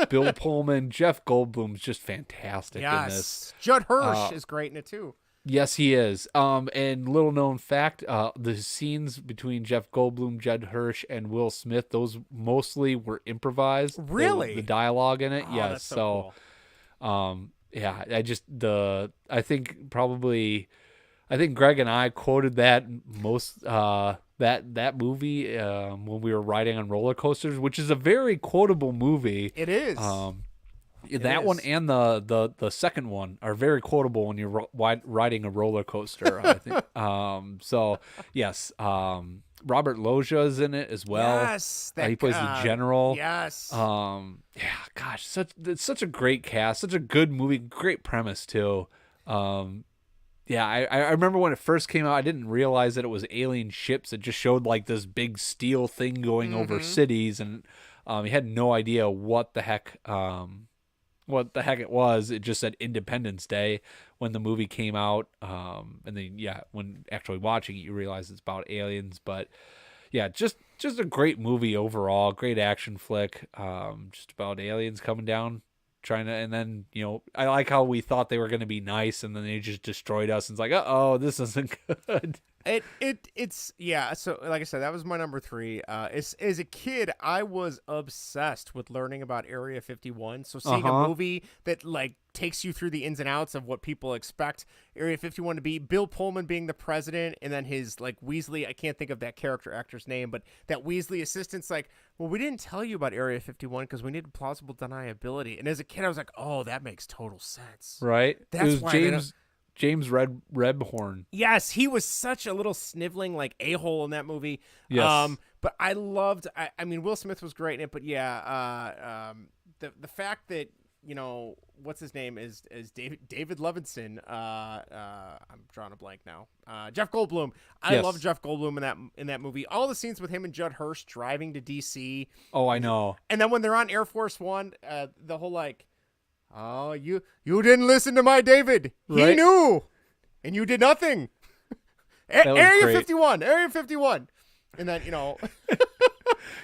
Bill Pullman, Jeff Goldblum's just fantastic in this. Judd Hirsch is great in it too. Yes, he is. And little known fact, the scenes between Jeff Goldblum, Judd Hirsch, and Will Smith, those mostly were improvised. Really? The dialogue in it, Oh, yes. that's so cool. Yeah, I think Greg and I quoted that that movie when we were riding on roller coasters, which is a very quotable movie. It is. That one and the second one are very quotable when you're riding a roller coaster. I think. So yes, Robert Loggia is in it as well. Yes, he plays the general. Yes. Yeah, gosh, such a great cast, such a good movie, great premise too. Yeah, I remember when it first came out, I didn't realize that it was alien ships. It just showed like this big steel thing going over cities, and you had no idea what the heck it was. It just said Independence Day when the movie came out. And then, when actually watching it, you realize it's about aliens. But yeah, just a great movie overall. Great action flick. Just about aliens coming down, and then, I like how we thought they were going to be nice, and then they just destroyed us. And it's like, oh, this isn't good. It's so like I said, that was my number 3. As a kid, I was obsessed with learning about Area 51. So seeing a movie that like takes you through the ins and outs of what people expect Area 51 to be, Bill Pullman being the president, and then his like Weasley, I can't think of that character actor's name, but that Weasley assistant's like, well, we didn't tell you about Area 51 because we needed plausible deniability. And as a kid, I was like, oh, that makes total sense. Right? That's it was James Rebhorn. Yes, he was such a little sniveling like a-hole in that movie. Yes. But I loved. I mean, Will Smith was great in it. But yeah, the fact that what's his name is David Levinson. I'm drawing a blank now. Jeff Goldblum. I love Jeff Goldblum in that movie. All the scenes with him and Judd Hirsch driving to DC. Oh, I know. And then when they're on Air Force One, the whole like. Oh, you didn't listen to my David. Right? He knew, and you did nothing. Area 51, and then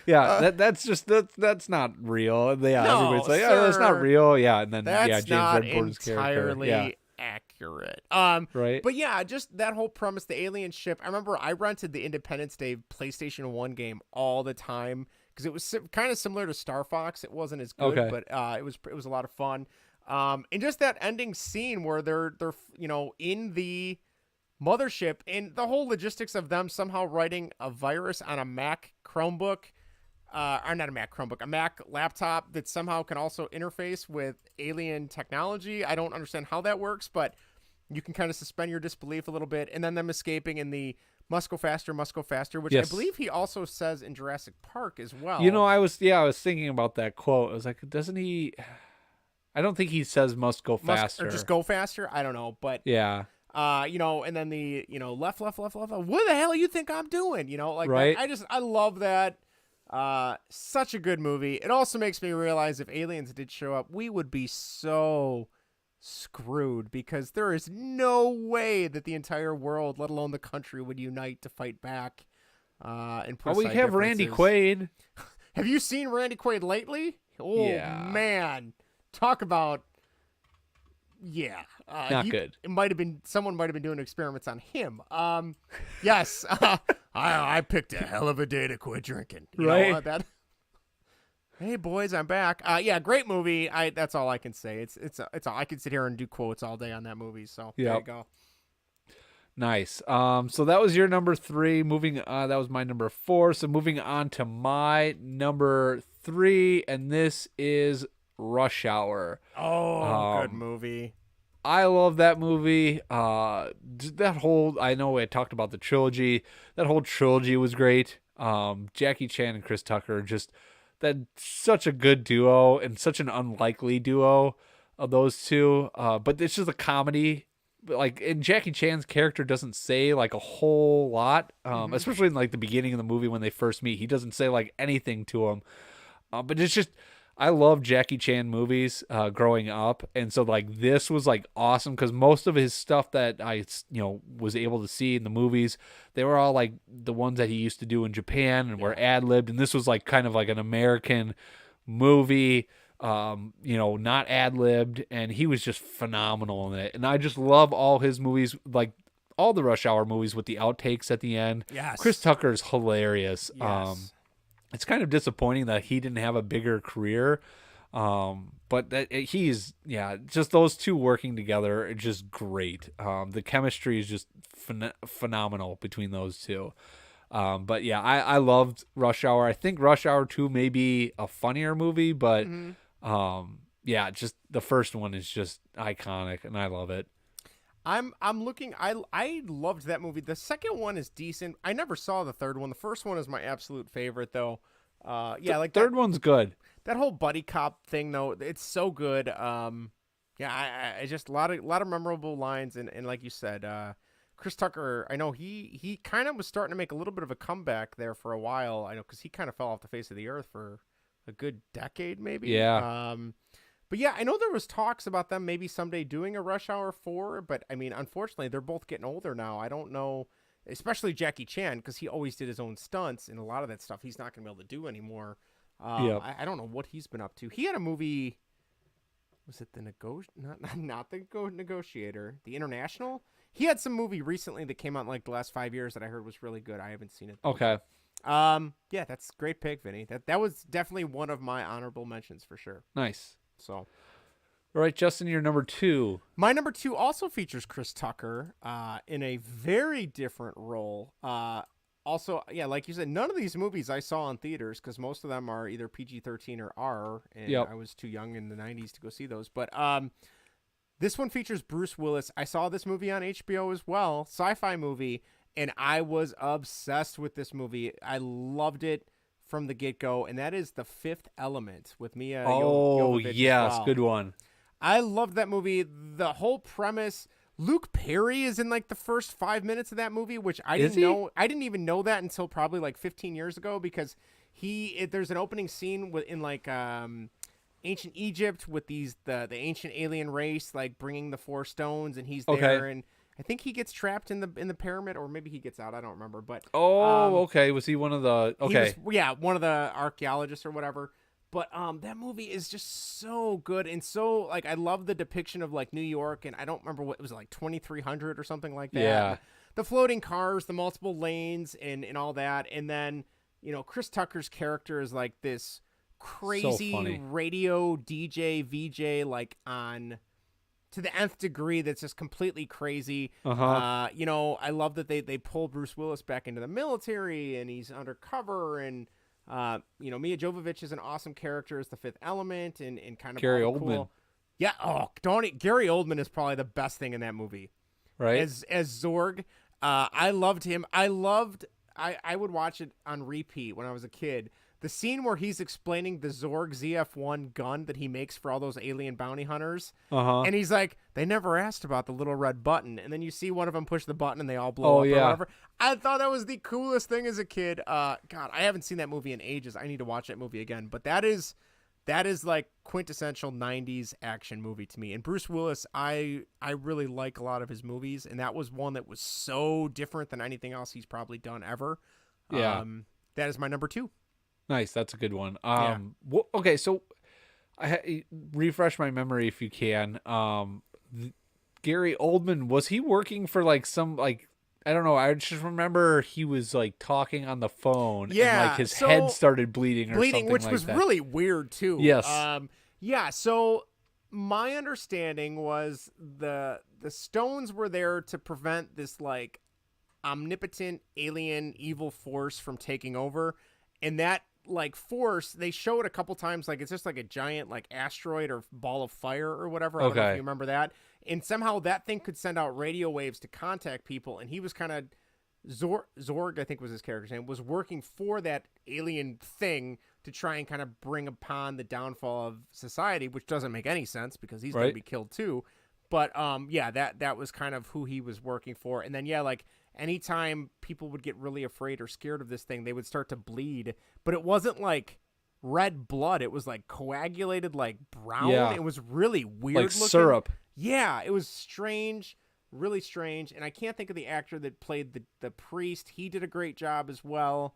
yeah, that's not real. Yeah, no, everybody's like, sir, that's not real. Yeah, and then that's James not Redford's entirely accurate. Right. But yeah, just that whole premise, the alien ship. I remember I rented the Independence Day PlayStation 1 game all the time. Because it was kind of similar to Star Fox. It wasn't as good, but it was a lot of fun. And just that ending scene where they're in the mothership, and the whole logistics of them somehow writing a virus on a Mac Chromebook, or not a Mac Chromebook, a Mac laptop that somehow can also interface with alien technology. I don't understand how that works, but you can kind of suspend your disbelief a little bit. And then them escaping in the Must Go Faster, which I believe he also says in Jurassic Park as well. I was thinking about that quote. I was like, doesn't he? I don't think he says must go faster. Or just go faster. I don't know, but yeah. And then the left. What the hell do you think I'm doing? Right. I love that. Such a good movie. It also makes me realize if aliens did show up, we would be so screwed, because there is no way that the entire world, let alone the country, would unite to fight back. We have Randy Quaid. Have you seen Randy Quaid lately? Oh yeah. Man, talk about not good. Someone might have been doing experiments on him. Yes, I picked a hell of a day to quit drinking. You know that. Hey boys, I'm back. Yeah, great movie. That's all I can say. It's I could sit here and do quotes all day on that movie. So there you go. Nice. So that was your number 3. That was my number 4. So moving on to my number 3, and this is Rush Hour. Oh, good movie. I love that movie. That whole, I know I talked about the trilogy. That whole trilogy was great. Jackie Chan and Chris Tucker, just such a good duo, and such an unlikely duo of those two. But it's just a comedy like, and Jackie Chan's character doesn't say like a whole lot, especially in like the beginning of the movie when they first meet. He doesn't say like anything to him, but it's just, I love Jackie Chan movies growing up, and so like this was like awesome because most of his stuff that I was able to see in the movies, they were all like the ones that he used to do in Japan and were ad-libbed, and this was like kind of like an American movie, not ad-libbed, and he was just phenomenal in it. And I just love all his movies, like all the Rush Hour movies with the outtakes at the end. Yes. Chris Tucker's hilarious. Yes. It's kind of disappointing that he didn't have a bigger career. But that he's, just those two working together are just great. The chemistry is just phenomenal between those two. But yeah, I loved Rush Hour. I think Rush Hour 2 may be a funnier movie, but just the first one is just iconic, and I love it. I'm looking. I loved that movie. The second one is decent. I never saw the third one. The first one is my absolute favorite, though. Like third one's good. That whole buddy cop thing, though, it's so good. I just a lot of memorable lines, and like you said, Chris Tucker. I know he kind of was starting to make a little bit of a comeback there for a while. I know because he kind of fell off the face of the earth for a good decade, maybe. Yeah. But yeah, I know there was talks about them maybe someday doing a Rush Hour 4, but I mean, unfortunately, they're both getting older now. I don't know, especially Jackie Chan, because he always did his own stunts, and a lot of that stuff he's not going to be able to do anymore. I don't know what he's been up to. He had a movie, was it the not the Negotiator, The International? He had some movie recently that came out in like the last 5 years that I heard was really good. I haven't seen it. Okay. Yeah, that's a great pick, Vinny. That was definitely one of my honorable mentions for sure. Nice. So, all right, Justin, your number 2. My number 2 also features Chris Tucker in a very different role. Also, yeah, like you said, none of these movies I saw in theaters because most of them are either PG-13 or R, and I was too young in the 90s to go see those. But this one features Bruce Willis. I saw this movie on HBO as well, sci-fi movie, and I was obsessed with this movie. I loved it from the get-go, and that is The Fifth Element with Mia Jovovich yes, as well. Good one. I loved that movie. The whole premise, Luke Perry is in like the first 5 minutes of that movie, which I didn't know. I didn't even know that until probably like 15 years ago because there's an opening scene in like ancient Egypt with the ancient alien race like bringing the 4 stones, and he's there, and I think he gets trapped in the pyramid, or maybe he gets out. I don't remember. But okay. Was he one of the? Okay, one of the archaeologists or whatever. But that movie is just so good, and so like I love the depiction of like New York, and I don't remember what it was like 2300 or something like that. Yeah, the floating cars, the multiple lanes, and all that, and then Chris Tucker's character is like this crazy radio DJ VJ like on to the nth degree that's just completely crazy. I love that they pull Bruce Willis back into the military and he's undercover, and Mia Jovovich is an awesome character as the Fifth Element, and kind of Gary Oldman. Cool. Yeah, Gary Oldman is probably the best thing in that movie. Right? As Zorg. I loved him. I would watch it on repeat when I was a kid. The scene where he's explaining the Zorg ZF-1 gun that he makes for all those alien bounty hunters. And he's like, they never asked about the little red button. And then you see one of them push the button and they all blow up or whatever. I thought that was the coolest thing as a kid. God, I haven't seen that movie in ages. I need to watch that movie again. But that is like quintessential 90s action movie to me. And Bruce Willis, I really like a lot of his movies. And that was one that was so different than anything else he's probably done ever. Yeah. That is my number 2. Nice, that's a good one. Okay, so refresh my memory if you can. Gary Oldman, was he working for like some like I don't know? I just remember he was like talking on the phone. Yeah, and like his head started bleeding, which like was that. Really weird too. Yes. So my understanding was the stones were there to prevent this like omnipotent alien evil force from taking over, and that like force they showed a couple times like it's just like a giant like asteroid or ball of fire or whatever. I don't know if you remember that. And somehow that thing could send out radio waves to contact people, and he was kind of Zorg, I think was his character's name, was working for that alien thing to try and kind of bring upon the downfall of society, which doesn't make any sense because he's going to be killed too. But yeah, that was kind of who he was working for. And then yeah, like anytime people would get really afraid or scared of this thing, they would start to bleed. But it wasn't like red blood. It was like coagulated, like brown. Yeah. It was really weird Like looking. syrup. Yeah, it was strange, really strange. And I can't think of the actor that played the priest. He did a great job as well.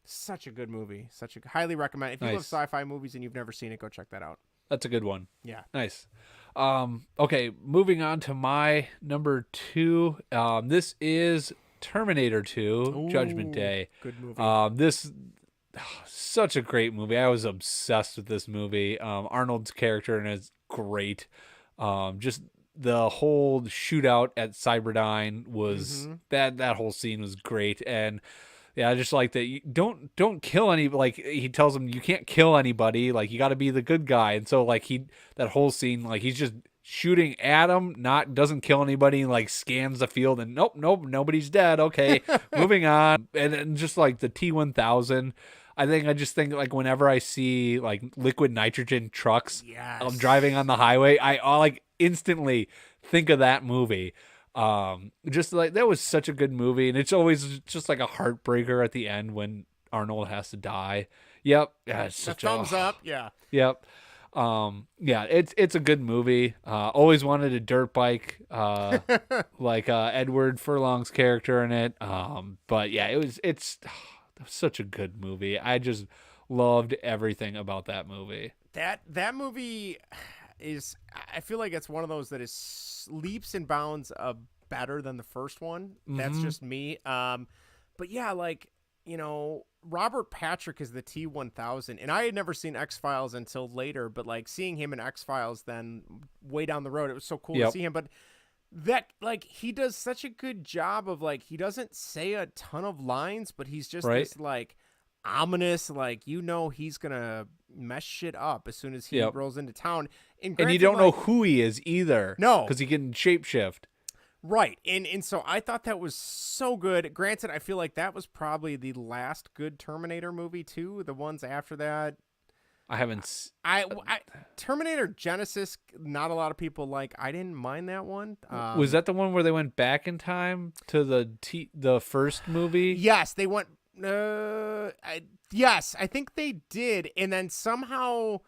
Such a good movie. Highly recommend. If you love sci-fi movies and you've never seen it, go check that out. That's a good one. Yeah. Nice. Okay, moving on to my number 2. This is Terminator 2, Judgment Day. Good movie. Such a great movie. I was obsessed with this movie. Arnold's character and is great. Just the whole shootout at Cyberdyne was that whole scene was great. And yeah, I just like that. You don't kill any. Like he tells him, you can't kill anybody. Like you got to be the good guy. And so like that whole scene, like he's just shooting at him, doesn't kill anybody, and like scans the field and nope, nobody's dead. Okay, moving on. And just like the T-1000. I just think like whenever I see like liquid nitrogen trucks, I'm driving on the highway, I like instantly think of that movie. Just like that was such a good movie, and it's always just like a heartbreaker at the end when Arnold has to die. Yep. Yeah, it's such thumbs up. Yeah. Yep. Yeah, it's a good movie. Always wanted a dirt bike, like Edward Furlong's character in it. But yeah, it's such a good movie. I just loved everything about that movie. That movie is, I feel like it's one of those that is leaps and bounds better than the first one. That's just me. But yeah, like, you know, Robert Patrick is the T-1000, and I had never seen X-Files until later, but like seeing him in X-Files then way down the road, it was so cool to see him. But that, like, he does such a good job of, like, he doesn't say a ton of lines, but he's just this, like, ominous, like, you know, he's gonna mess shit up as soon as he rolls into town. And you don't know who he is either. No. Because he can shapeshift. Right. And so I thought that was so good. Granted, I feel like that was probably the last good Terminator movie, too. The ones after that, I haven't. Terminator Genesis, not a lot of people like. I didn't mind that one. Was that the one where they went back in time to the first movie? Yes, they went. Yes, I think they did. And then somehow,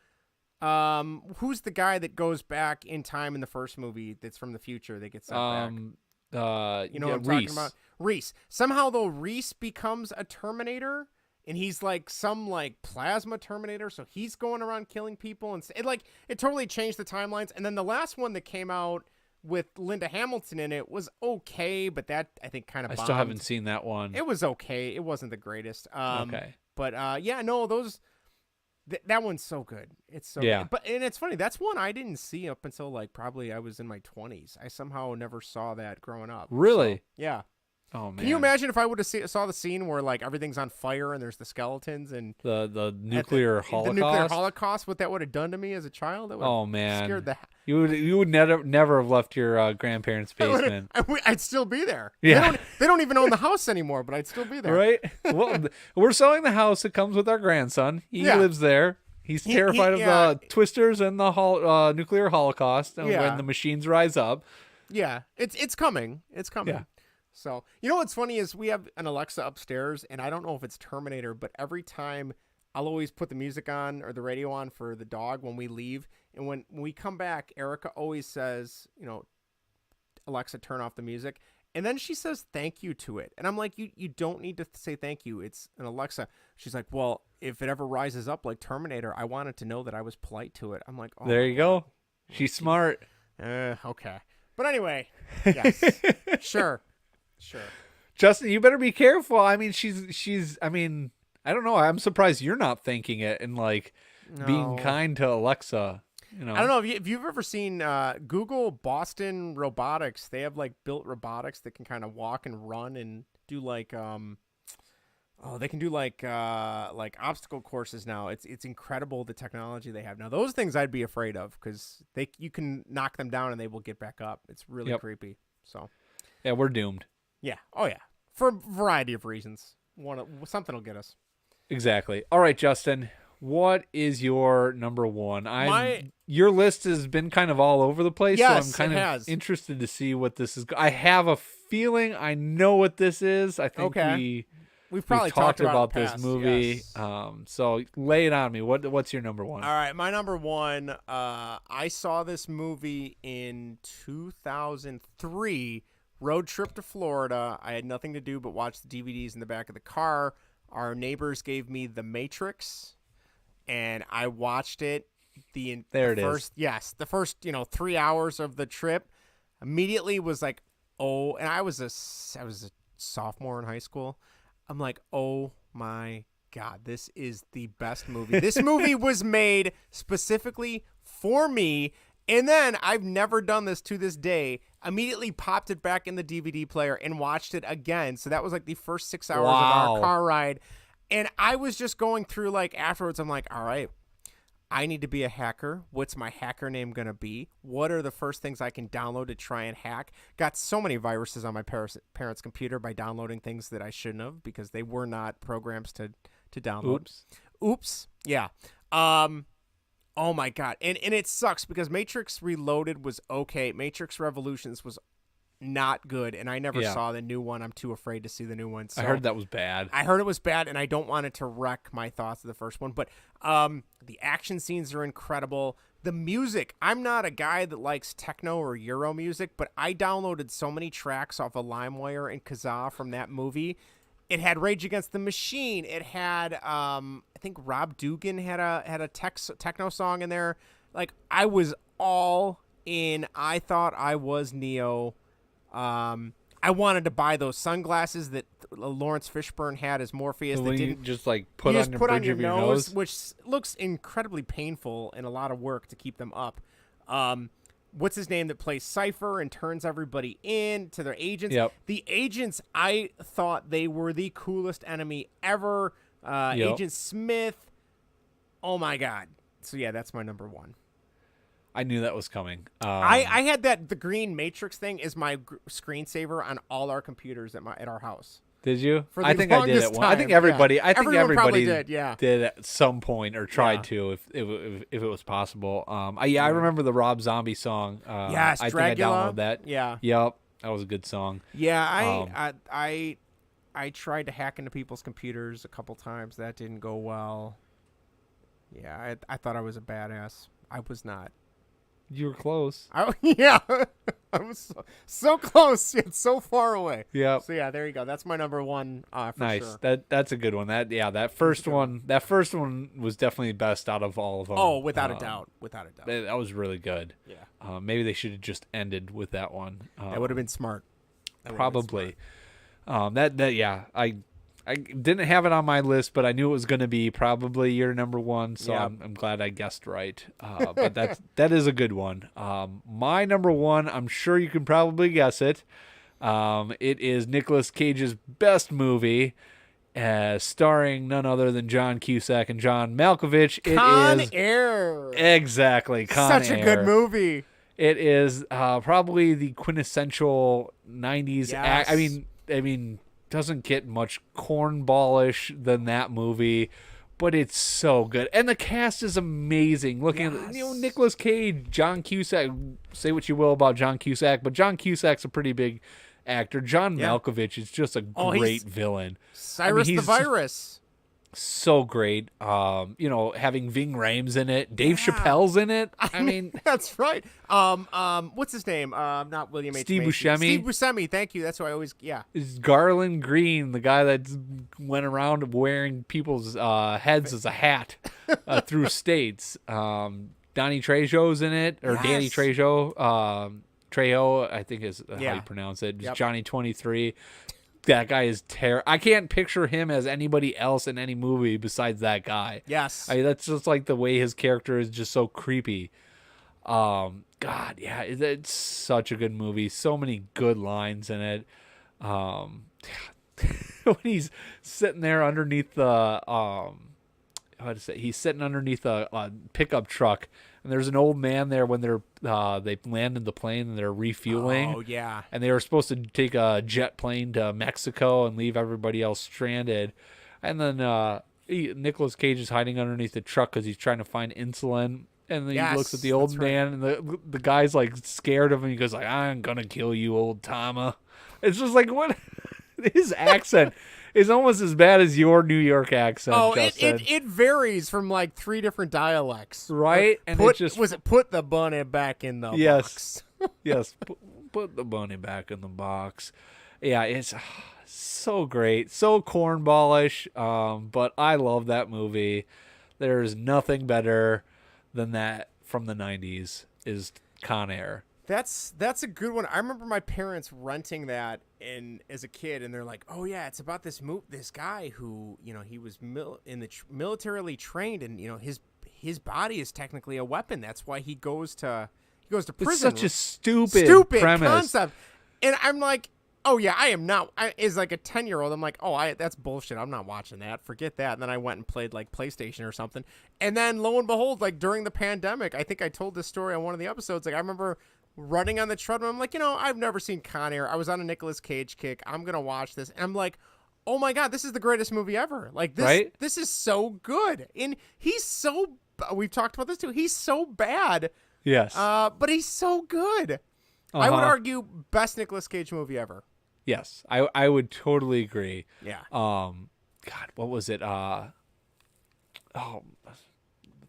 who's the guy that goes back in time in the first movie that's from the future that gets sent back? You know what I'm talking about? Reese. Somehow, though, Reese becomes a Terminator. And he's like some like plasma Terminator, so he's going around killing people, and it totally changed the timelines. And then the last one that came out with Linda Hamilton in it was okay, but that I think kind of bombed. I still haven't seen that one. It was okay. It wasn't the greatest. Okay. But yeah, no, that one's so good. It's so good. And it's funny, that's one I didn't see up until like probably I was in my 20s. I somehow never saw that growing up. Really? So, yeah. Oh man! Can you imagine if I would have saw the scene where like everything's on fire and there's the skeletons and the nuclear holocaust? The nuclear holocaust. What that would have done to me as a child? That oh man! Scared the. You would never have left your grandparents' basement. I'd still be there. Yeah. They don't even own the house anymore, but I'd still be there. Right. Well, we're selling the house. It comes with our grandson. He lives there. He's terrified of the twisters and the nuclear holocaust and when the machines rise up. Yeah, it's coming. It's coming. Yeah. So, you know what's funny is we have an Alexa upstairs, and I don't know if it's Terminator, but every time I'll always put the music on or the radio on for the dog when we leave. And when we come back, Erica always says, you know, Alexa, turn off the music. And then she says thank you to it. And I'm like, you don't need to say thank you. It's an Alexa. She's like, well, if it ever rises up like Terminator, I wanted to know that I was polite to it. I'm like, oh. There you go. She's smart. Okay. But anyway, yes. Sure. Justin, you better be careful. I mean, she's I mean, I don't know. I'm surprised you're not thinking it and like being kind to Alexa. You know, I don't know if you've ever seen Google Boston Robotics. They have like built robotics that can kind of walk and run and do like they can do like obstacle courses now. It's incredible the technology they have now. Those things I'd be afraid of because you can knock them down and they will get back up. It's really creepy. So yeah, we're doomed. Yeah. Oh, yeah. For a variety of reasons. Something will get us. Exactly. All right, Justin. What is your number one? Your list has been kind of all over the place, so I'm kind of interested to see what this is. I have a feeling I know what this is. I think we've probably talked about this movie. Yes. So lay it on me. What's your number one? All right, my number one. I saw this movie in 2003. Road trip to Florida. I had nothing to do but watch the DVDs in the back of the car. Our neighbors gave me The Matrix, and I watched it. The first 3 hours of the trip. Immediately was like, oh, and I was a sophomore in high school. I'm like, oh my God, this is the best movie. This movie was made specifically for me. And then I've never done this to this day. Immediately popped it back in the DVD player and watched it again. So that was like the first 6 hours of our car ride. And I was just going through, like, afterwards, I'm like, all right, I need to be a hacker. What's my hacker name going to be? What are the first things I can download to try and hack? Got so many viruses on my parents' computer by downloading things that I shouldn't have because they were not programs to download. Oops. Yeah. Oh my God. And it sucks because Matrix Reloaded was okay. Matrix Revolutions was not good. And I never saw the new one. I'm too afraid to see the new one. So I heard that was bad. I heard it was bad, and I don't want it to wreck my thoughts of the first one. But the action scenes are incredible. The music, I'm not a guy that likes techno or Euro music, but I downloaded so many tracks off of LimeWire and Kazaa from that movie. It had Rage Against the Machine. It had, I think Rob Dugan had a techno song in there. Like, I was all in. I thought I was Neo. I wanted to buy those sunglasses that Lawrence Fishburne had as Morpheus. That didn't just like put on your nose, which looks incredibly painful and a lot of work to keep them up. What's his name that plays Cypher and turns everybody in to their agents? Yep. The agents, I thought they were the coolest enemy ever. Agent Smith. Oh my God. So yeah, that's my number one. I knew that was coming. I had the green Matrix thing is my screensaver on all our computers at our house. Did you? I think I did it. I think everybody. Yeah. Everybody did. Yeah. Did at some point or tried to, if it was possible. I remember the Rob Zombie song. Yes, I Dragula. think I downloaded that. Yeah. Yep, that was a good song. Yeah, I tried to hack into people's computers a couple times. That didn't go well. Yeah, I thought I was a badass. I was not. You were close. I was so close yet so far away. Yeah. So yeah, there you go. That's my number one. For nice. Sure. That's a good one. That first one was definitely the best out of all of them. Oh, without a doubt. That was really good. Yeah. Maybe they should have just ended with that one. That would have been smart. Probably. I didn't have it on my list, but I knew it was going to be probably your number one, so I'm glad I guessed right. But that is a good one. My number one, I'm sure you can probably guess it. It is Nicolas Cage's best movie, starring none other than John Cusack and John Malkovich. Con Air. Exactly, Con Air. Such a good movie. It is probably the quintessential 90s act. I mean, doesn't get much cornballish than that movie, but it's so good. And the cast is amazing. Looking at Nicolas Cage, John Cusack, say what you will about John Cusack, but John Cusack's a pretty big actor. John Malkovich is just a great villain. Cyrus the Virus. So great. Having Ving Rhames in it. Dave Chappelle's in it. I mean, that's right. What's his name? Not William H. Steve Macy. Buscemi. Steve Buscemi. Thank you. That's who I always. Yeah. Is Garland Green, the guy that went around wearing people's heads as a hat through states. Donnie Trejo's in it, or Danny Trejo. Trejo, I think is how you pronounce it. Yep. Johnny 23. That guy is terrible. I can't picture him as anybody else in any movie besides that guy. Yes. That's just like the way his character is just so creepy. It's such a good movie. So many good lines in it. When he's sitting there underneath the he's sitting underneath a pickup truck, and there's an old man there when they landed the plane and they're refueling. Oh yeah. And they were supposed to take a jet plane to Mexico and leave everybody else stranded. And then Nicolas Cage is hiding underneath the truck because he's trying to find insulin. And then he looks at the old man, and the guy's like scared of him. He goes like, "I'm gonna kill you, old timer." It's just like, what? His accent is almost as bad as your New York accent. Oh, Justin. it varies from like 3 different dialects, right? And put the bunny back in the box? Yes, put the bunny back in the box. Yeah, it's so great, so cornballish. But I love that movie. There's nothing better than that from the 90s is Con Air. That's a good one. I remember my parents renting that as a kid, and they're like, "Oh yeah, it's about this guy who, he was militarily trained, and his body is technically a weapon. That's why he goes to prison." It's such a stupid premise. Concept. And I'm like, "Oh yeah, I am not." As like a 10-year-old, I'm like, "Oh, that's bullshit. I'm not watching that. Forget that." And then I went and played like PlayStation or something. And then lo and behold, like during the pandemic, I think I told this story on one of the episodes. Like I remember running on the treadmill. I'm like, I've never seen Con Air. I was on a Nicolas Cage kick. I'm gonna watch this. And I'm like, oh my god, this is the greatest movie ever. Like this, right? This is so good. And we've talked about this too. He's so bad. Yes. But he's so good. I would argue best Nicolas Cage movie ever. Yes, I would totally agree. Yeah. God, what was it?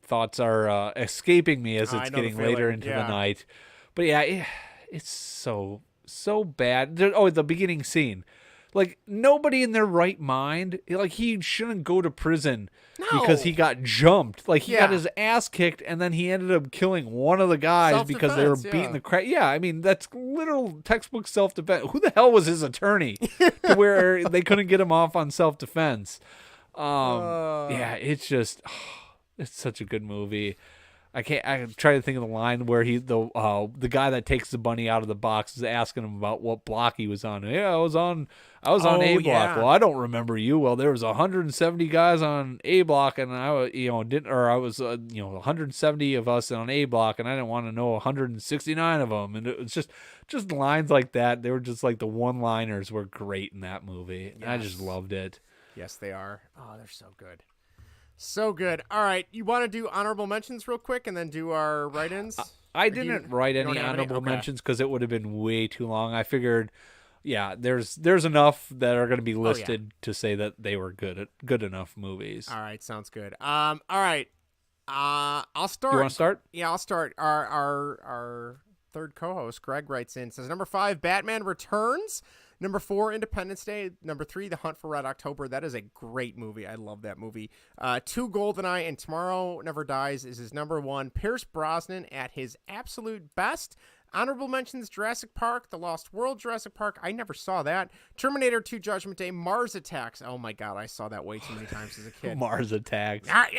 Thoughts are escaping me as it's getting later into the night. But yeah, it's so bad. The beginning scene. Like, nobody in their right mind, like, he shouldn't go to prison because he got jumped. Like, he got his ass kicked, and then he ended up killing one of the guys because they were beating the crap. Yeah, I mean, that's literal textbook self-defense. Who the hell was his attorney to where they couldn't get him off on self-defense? Yeah, it's just, it's such a good movie. I try to think of the line where the guy that takes the bunny out of the box is asking him about what block he was on. Yeah, I was on A block. Yeah. Well, I don't remember you. Well, there was 170 guys on A block, and I was 170 of us on A block, and I didn't want to know 169 of them. And it was just lines like that. They were just like the one-liners were great in that movie. Yes. I just loved it. Yes, they are. Oh, they're so good. So good. All right. You want to do honorable mentions real quick and then do our write-ins? I didn't write any honorable mentions because it would have been way too long. I figured, there's enough that are going to be listed to say that they were good enough movies. All right. Sounds good. All right. I'll start. You want to start? Yeah, I'll start. Our third co-host, Greg, writes in, says, number 5, Batman Returns. Number 4, Independence Day. Number 3, The Hunt for Red October. That is a great movie. I love that movie. 2, GoldenEye, and Tomorrow Never Dies is his number 1. Pierce Brosnan at his absolute best. Honorable mentions, Jurassic Park, The Lost World, Jurassic Park. I never saw that. Terminator 2, Judgment Day, Mars Attacks. Oh my God, I saw that way too many times as a kid. Mars Attacks. Okay.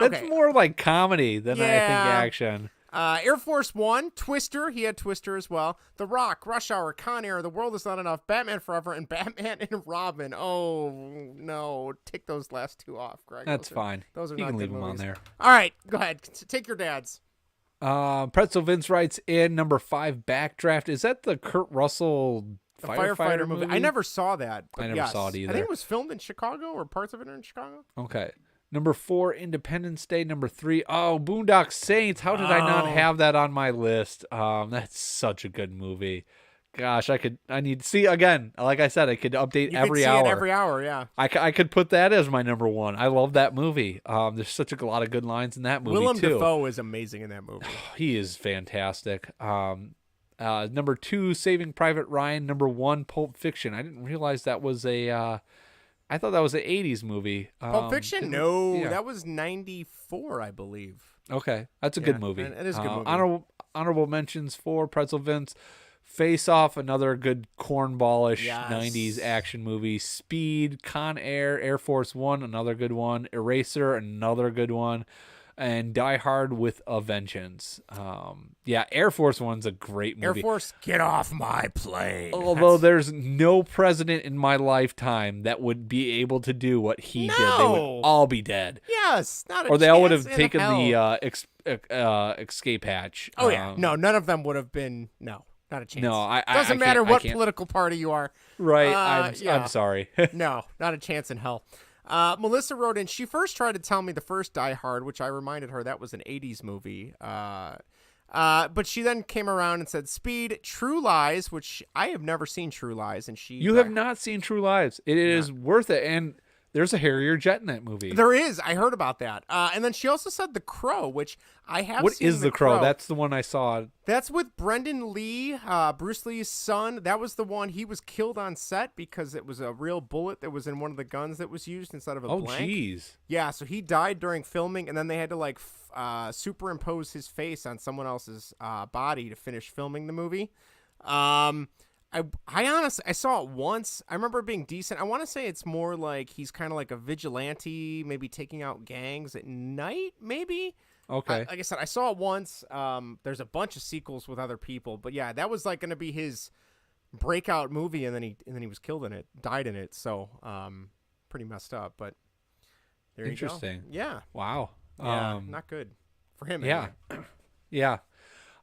That's more like comedy than I think action. Air Force One, Twister. He had Twister as well. The Rock, Rush Hour, Con Air, The World Is Not Enough, Batman Forever, and Batman and Robin. Oh, no. Take those last 2 off, Greg. That's fine. Those are you not can good leave them movies. on there. All right. Go ahead. Take your dad's. Pretzel Vince writes in number 5, Backdraft. Is that the Kurt Russell firefighter movie? I never saw that. I never saw it either. I think it was filmed in Chicago or parts of it are in Chicago. Okay. Number 4, Independence Day. Number 3, Boondock Saints. How did I not have that on my list? That's such a good movie. Gosh, I need to see again. Like I said, I could update every hour. Every hour, yeah. I could put that as my number 1. I love that movie. There's such a lot of good lines in that movie Willem too. Dafoe is amazing in that movie. He is fantastic. Number 2, Saving Private Ryan. Number 1, Pulp Fiction. I didn't realize that was I thought that was an 80s movie. Pulp Fiction? No, that was 94, I believe. Okay, that's a good movie. It is a good movie. Honorable mentions for Pretzel Vince. Face Off, another good cornballish 90s action movie. Speed, Con Air, Air Force One, another good one. Eraser, another good one. And Die Hard with a Vengeance. Air Force One's a great movie. Air Force, get off my plane. Although there's no president in my lifetime that would be able to do what he did. They would all be dead. Yes, not a chance. Or they all would have taken the escape hatch. Oh, yeah. No, none of them would have been. No. Not a chance. No, doesn't matter what political party you are. Right. I'm sorry. No, not a chance in hell. Melissa wrote in, she first tried to tell me the first Die Hard, which I reminded her that was an 80s movie. But she then came around and said Speed, True Lies, which I have never seen True Lies. And You have not seen True Lies. It is worth it. And there's a Harrier jet in that movie. There is. I heard about that. And then she also said The Crow, which I have What seen. is The Crow? That's the one I saw. That's with Brendan Lee, Bruce Lee's son. That was the one. He was killed on set because it was a real bullet that was in one of the guns that was used instead of a blank. Oh, jeez. Yeah, so he died during filming, and then they had to superimpose his face on someone else's body to finish filming the movie. I honestly, I saw it once. I remember it being decent. I want to say it's more like he's kind of like a vigilante, maybe taking out gangs at night, maybe. Okay. Like I said, I saw it once. There's a bunch of sequels with other people, but yeah, that was like going to be his breakout movie, and then he was killed in it, died in it. So, pretty messed up. But there you go. Interesting. Yeah. Wow. Yeah, not good for him. Yeah. Anyway. Yeah.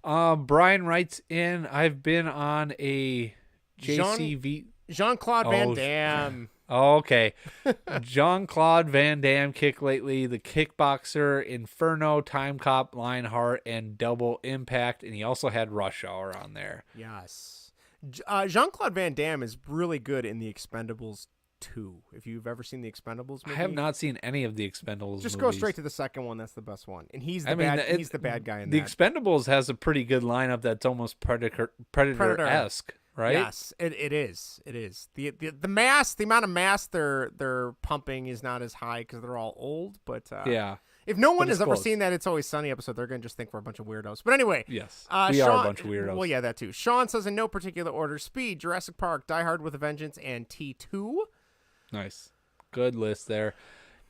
Brian writes in, I've been on a Jean-Claude Van Damme. Okay. Jean-Claude Van Damme kick lately, the Kickboxer, Inferno, Time Cop, Lionheart, and Double Impact, and he also had Rush Hour on there. Yes. Jean-Claude Van Damme is really good in The Expendables 2. If you've ever seen The Expendables movie. I have not seen any of The Expendables Just movies. go straight to the second one. That's the best one. And he's the bad guy in The that. Expendables has a pretty good lineup that's almost Predator-esque. Right? Yes, it is. It is. The amount of mass they're pumping is not as high because they're all old. But yeah, if no one has ever seen that It's Always Sunny episode, they're gonna just think we're a bunch of weirdos. But anyway, yes, we are a bunch of weirdos. Well, yeah, that too. Sean says in no particular order: Speed, Jurassic Park, Die Hard with a Vengeance, and T2. Nice, good list there.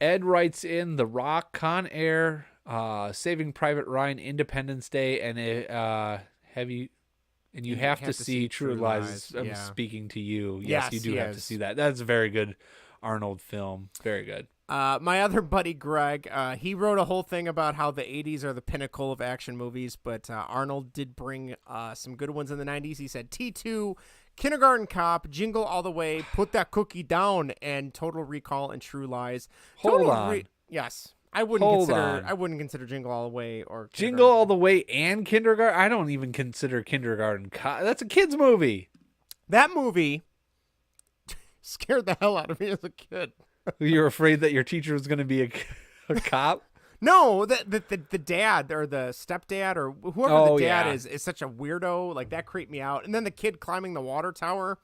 Ed writes in The Rock, Con Air, Saving Private Ryan, Independence Day, and Heavy. And you have to see True Lies. I'm speaking to you. Yes, you do have to see that. That's a very good Arnold film. Very good. My other buddy, Greg, he wrote a whole thing about how the 80s are the pinnacle of action movies, but Arnold did bring some good ones in the 90s. He said T2, Kindergarten Cop, Jingle All the Way, Put That Cookie Down, and Total Recall and True Lies. Hold on. Yes. I wouldn't consider Jingle All the Way or Jingle All the Way and Kindergarten. I don't even consider Kindergarten Cop. That's a kids movie. That movie scared the hell out of me as a kid. You were afraid that your teacher was going to be a cop? No, the dad or the stepdad or whoever the dad is such a weirdo. Like that creeped me out. And then the kid climbing the water tower.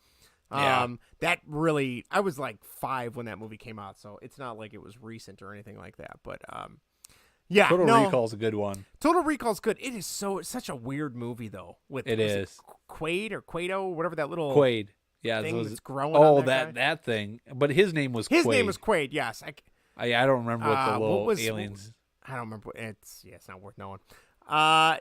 That really, I was like 5 when that movie came out, so it's not like it was recent or anything like that. But Total Recall's a good one. Total Recall's good. It is it's such a weird movie though. Quaid or Quado, whatever that little Quaid. Yeah, thing that's growing. Oh, on that thing. But his name was Quaid. His name was Quaid. Yes, I don't remember what the little aliens. I don't remember. It's not worth knowing.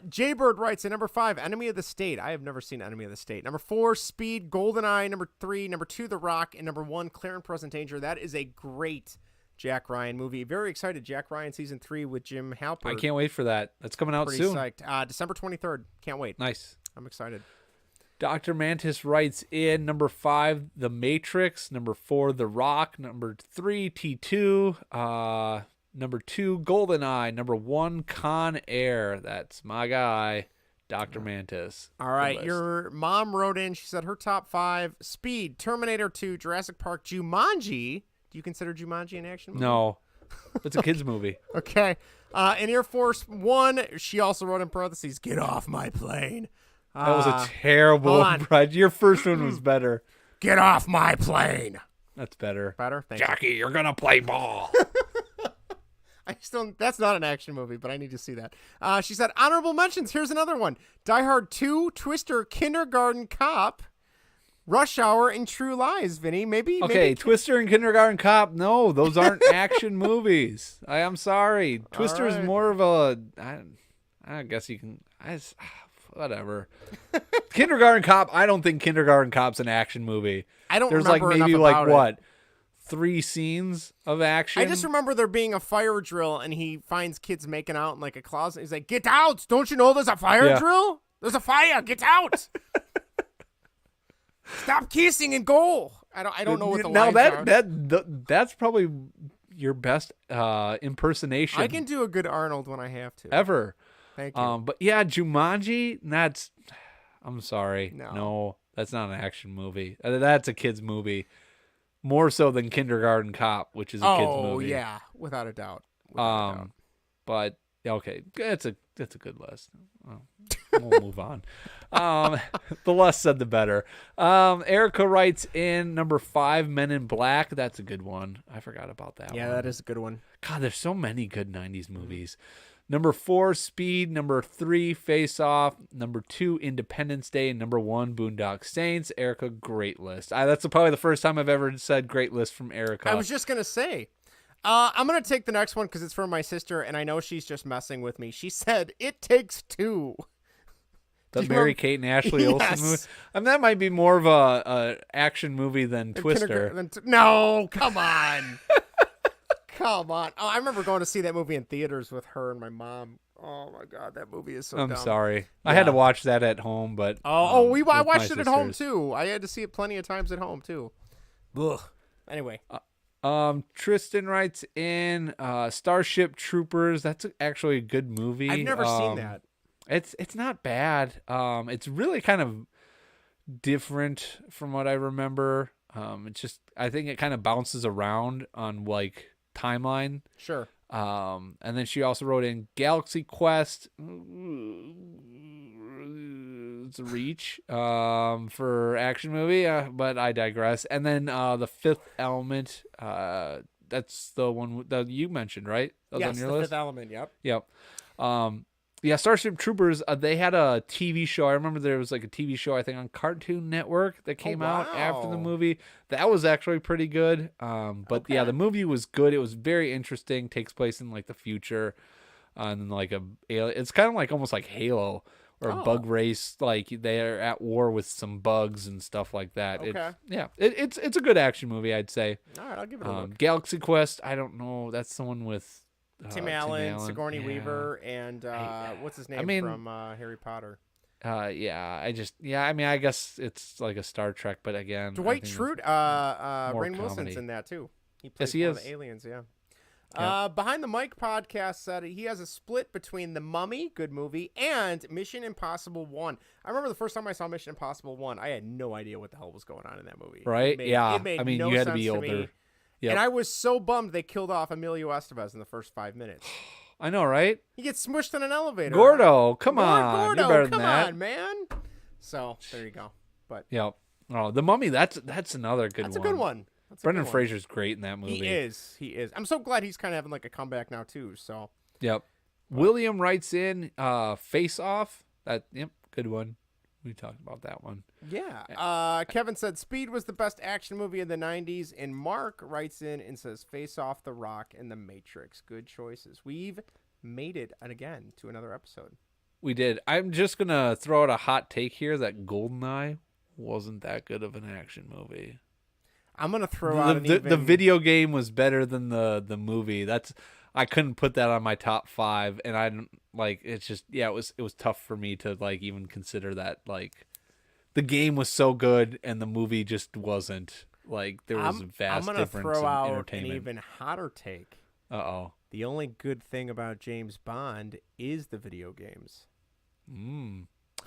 Jaybird writes at number 5, Enemy of the State. I have never seen Enemy of the State. Number 4, Speed, Goldeneye. Number 3, number 2, The Rock, and number 1, Clear and Present Danger. That is a great Jack Ryan movie. Very excited. Jack Ryan season 3 with Jim Halpert. I can't wait for that. That's coming out soon. Psyched. December 23rd. Can't wait. Nice. I'm excited. Dr. Mantis writes in number 5, The Matrix. Number 4, The Rock. Number 3, T2. Number 2, Goldeneye. Number 1, Con Air. That's my guy, Dr. Mantis. All right, your mom wrote in. She said her top 5: Speed, Terminator 2, Jurassic Park, Jumanji. Do you consider Jumanji an action movie? No, it's a kids movie. Okay. And Air Force One. She also wrote in parentheses, "Get off my plane." That was a terrible one, Brad. Your first one was better. Get off my plane. That's better. Better? Thank Jackie, you're going to play ball. That's not an action movie, but I need to see that. She said, honorable mentions. Here's another one. Die Hard 2, Twister, Kindergarten Cop, Rush Hour, and True Lies, Vinny. Maybe. Twister and Kindergarten Cop. No, those aren't action movies. I'm sorry. Twister is more of a, I guess you can, whatever. Kindergarten Cop. I don't think Kindergarten Cop's an action movie. There's like maybe like what? 3 scenes of action. I just remember there being a fire drill and he finds kids making out in like a closet. He's like, "Get out. Don't you know there's a fire drill? There's a fire. Get out. Stop kissing and go." I don't know what the lines are. That's probably your best impersonation. I can do a good Arnold when I have to. Ever. Thank you. But yeah, Jumanji, I'm sorry. No. No, that's not an action movie. That's a kid's movie. More so than Kindergarten Cop, which is a kid's movie. Oh, yeah. Without a doubt. But okay, it's a good list. We'll move on. The less said, the better. Erica writes in number 5, Men in Black. That's a good one. I forgot about that one. Yeah, that is a good one. God, there's so many good 90s movies. Number 4, Speed. Number 3, Face Off. Number 2, Independence Day. And number 1, Boondock Saints. Erica, great list. That's probably the first time I've ever said great list from Erica. I was just going to say. I'm going to take the next one because it's from my sister, and I know she's just messing with me. She said, It Takes Two. The Mary-Kate and Ashley Olsen movie? I mean, that might be more of a action movie than Twister. No, come on. Come on. Oh, I remember going to see that movie in theaters with her and my mom. Oh, my God. That movie is so dumb. I'm sorry. Yeah. I had to watch that at home, but... I watched it at home, too. I had to see it plenty of times at home, too. Ugh. Anyway. Tristan writes in Starship Troopers. That's actually a good movie. I've never seen that. It's not bad. It's really kind of different from what I remember. It's just, I think it kind of bounces around on like timeline. Sure. And then she also wrote in Galaxy Quest. It's a reach for action movie, but I digress. And then The Fifth Element. That's the one that you mentioned, right? That was yes, on your The list? Fifth Element. Yep. Yeah, Starship Troopers, they had a TV show. I remember there was like a TV show, I think, on Cartoon Network that came out after the movie. That was actually pretty good. But yeah, the movie was good. It was very interesting. Takes place in like the future. And like it's kind of like almost like Halo or a bug race. Like they're at war with some bugs and stuff like that. Okay. It's a good action movie, I'd say. All right, I'll give it a look. Galaxy Quest, I don't know. That's the one with Tim Allen, Sigourney Weaver, and what's his name from Harry Potter? I guess it's like a Star Trek, but again, Dwight Schrute, Rainn Wilson's comedy. in that too. He plays he one is. of the aliens, yeah. Yep. Behind the Mic podcast said he has a split between The Mummy, good movie, and Mission Impossible 1. I remember the first time I saw Mission Impossible 1, I had no idea what the hell was going on in that movie. Right? It made no you had to sense be older. me. Yep. And I was so bummed they killed off Emilio Estevez in the first 5 minutes. I know, right? He gets smushed in an elevator. Gordo, come on. Gordo, You're better come than that. on, man. So, there you go. But Yep. Oh, The Mummy, that's another good one. That's a good one. Brendan Fraser's great in that movie. He is. I'm so glad he's kind of having like a comeback now too. So. Yep. William writes in Face Off. Good one. We talked about that one. Yeah. Kevin said Speed was the best action movie in the 90s. And Mark writes in and says Face Off, The Rock, and The Matrix. Good choices. We've made it again to another episode. We did. I'm just going to throw out a hot take here that GoldenEye wasn't that good of an action movie. I'm going to throw out the video game was better than the movie. I couldn't put that on my top 5, and I like it's just it was tough for me to like even consider that. Like the game was so good and the movie just wasn't. Like there was a vast difference in entertainment. I'm going to throw out an even hotter take. Uh-oh. The only good thing about James Bond is the video games.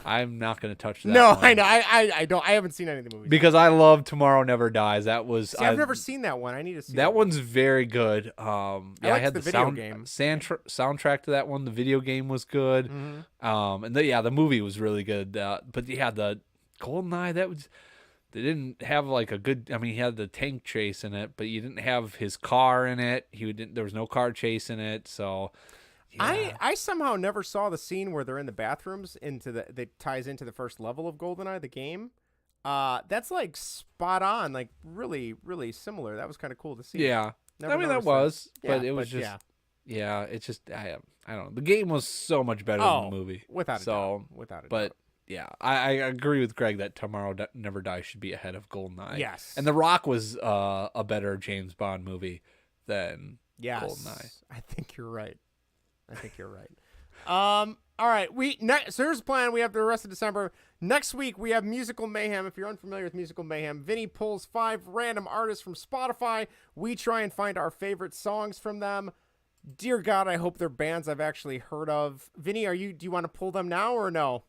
I'm not going to touch that. No, one. I know. I don't. I haven't seen any of the movies because I love Tomorrow Never Dies. That was. I've never seen that one. I need to see that one's very good. I had the video game soundtrack to that one. The video game was good. Mm-hmm. And the movie was really good. But yeah, the GoldenEye they didn't have like a good. I mean, he had the tank chase in it, but you didn't have his car in it. There was no car chase in it, so. Yeah. I somehow never saw the scene where they're in the bathrooms that ties into the first level of GoldenEye, the game. That's like spot on, like really, really similar. That was kind of cool to see. Yeah, that was, but it was just, it's just I don't know. The game was so much better than the movie, without a doubt. But yeah, I agree with Greg that Tomorrow Never Dies should be ahead of GoldenEye. Yes, and The Rock was a better James Bond movie than GoldenEye. I think you're right. All right. So here's the plan. We have the rest of December. Next week, we have Musical Mayhem. If you're unfamiliar with Musical Mayhem, Vinnie pulls 5 random artists from Spotify. We try and find our favorite songs from them. Dear God, I hope they're bands I've actually heard of. Vinnie, do you want to pull them now or no?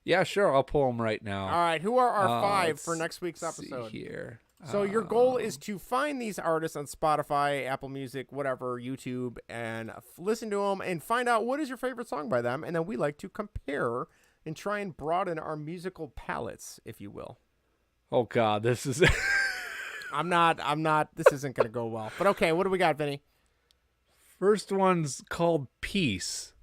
Yeah, sure. I'll pull them right now. All right. Who are our 5 for next week's episode? See here. So your goal is to find these artists on Spotify, Apple Music, whatever, YouTube, and listen to them and find out what is your favorite song by them. And then we like to compare and try and broaden our musical palettes, if you will. Oh, God, this is... I'm not, this isn't going to go well. But okay, what do we got, Vinny? First one's called Peace.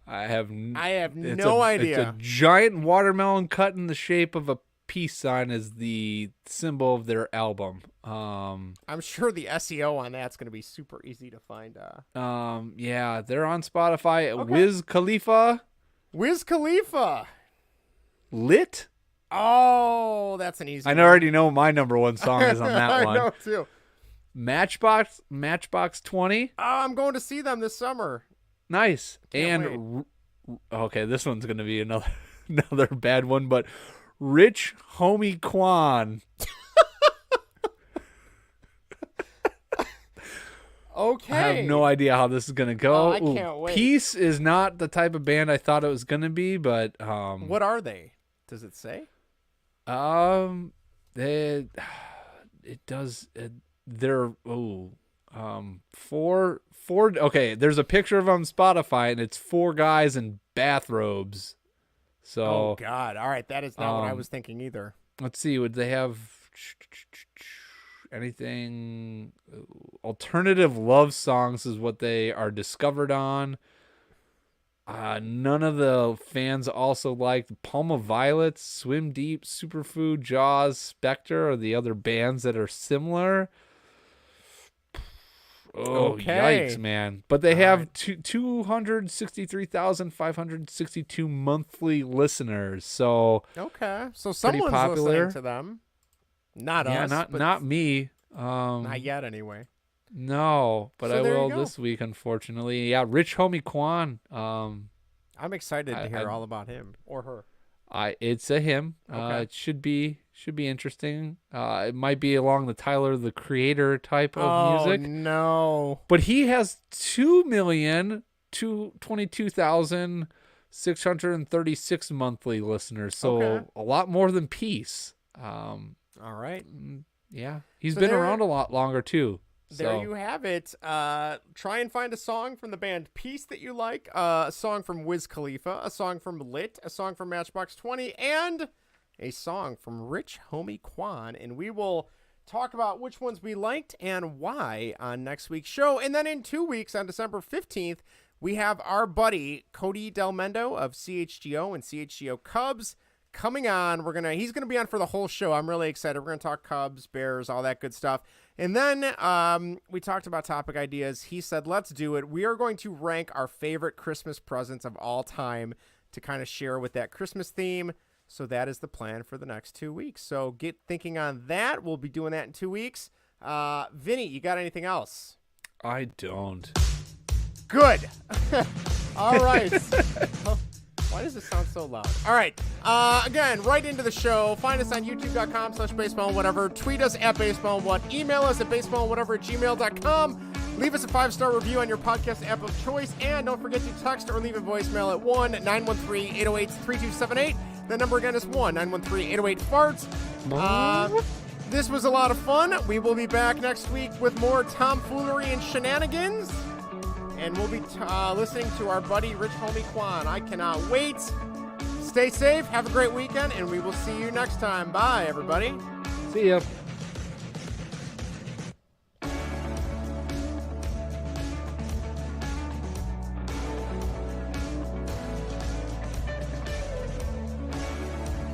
I have no idea. It's a giant watermelon cut in the shape of a peace sign is the symbol of their album. I'm sure the SEO on that's going to be super easy to find. Yeah, they're on Spotify. Okay. Wiz Khalifa. Lit? Oh, that's an easy one. I already know what my number 1 song is on that one. I know too. Matchbox 20. Oh, I'm going to see them this summer. Nice. Can't wait. Okay, this one's going to be another bad one, but Rich Homie Quan. Okay. I have no idea how this is going to go. Oh, I can't wait. Peace is not the type of band I thought it was going to be, but what are they? Does it say? It does. They're four. Okay, there's a picture of them on Spotify, and it's 4 guys in bathrobes. So, oh God! All right, that is not what I was thinking either. Let's see. Would they have anything? Alternative love songs is what they are discovered on. None of the fans also liked Palma Violets, Swim Deep, Superfood, Jaws, Spectre, or the other bands that are similar. Oh, okay. Yikes, man. But they have 263,562 monthly listeners. So okay. So someone's listening to them. Not us. Not me. Not yet, anyway. No, but I will this week, unfortunately. Yeah, Rich Homie Quan. I'm excited to hear all about him or her. It's a him. Okay. It should be interesting. It might be along the Tyler the Creator type of music. Oh no! But he has 2,222,636 monthly listeners, so a lot more than Peace. All right. Yeah, he's been around a lot longer too. There you have it. Try and find a song from the band Peace that you like, a song from Wiz Khalifa, a song from Lit, a song from Matchbox 20, and a song from Rich Homie Quan. And we will talk about which ones we liked and why on next week's show. And then in 2 weeks, on December 15th, we have our buddy Cody Del Mendo of CHGO and CHGO Cubs coming on. He's gonna be on for the whole show. I'm really excited. We're gonna talk Cubs, Bears, all that good stuff. And then we talked about topic ideas. He said, let's do it. We are going to rank our favorite Christmas presents of all time to kind of share with that Christmas theme. So that is the plan for the next 2 weeks. So get thinking on that. We'll be doing that in 2 weeks. Vinny, you got anything else? I don't. Good. All right. Why does it sound so loud? All right. Again, right into the show. Find us on youtube.com/baseballwhatever. Tweet us at baseballwhat. Email us at baseballwhatever@gmail.com. Leave us a 5-star review on your podcast app of choice. And don't forget to text or leave a voicemail at 1-913-808-3278. The number again is 1-913-808-FARTS. This was a lot of fun. We will be back next week with more tomfoolery and shenanigans. And we'll be listening to our buddy Rich Homie Quan. I cannot wait. Stay safe. Have a great weekend. And we will see you next time. Bye, everybody. See ya.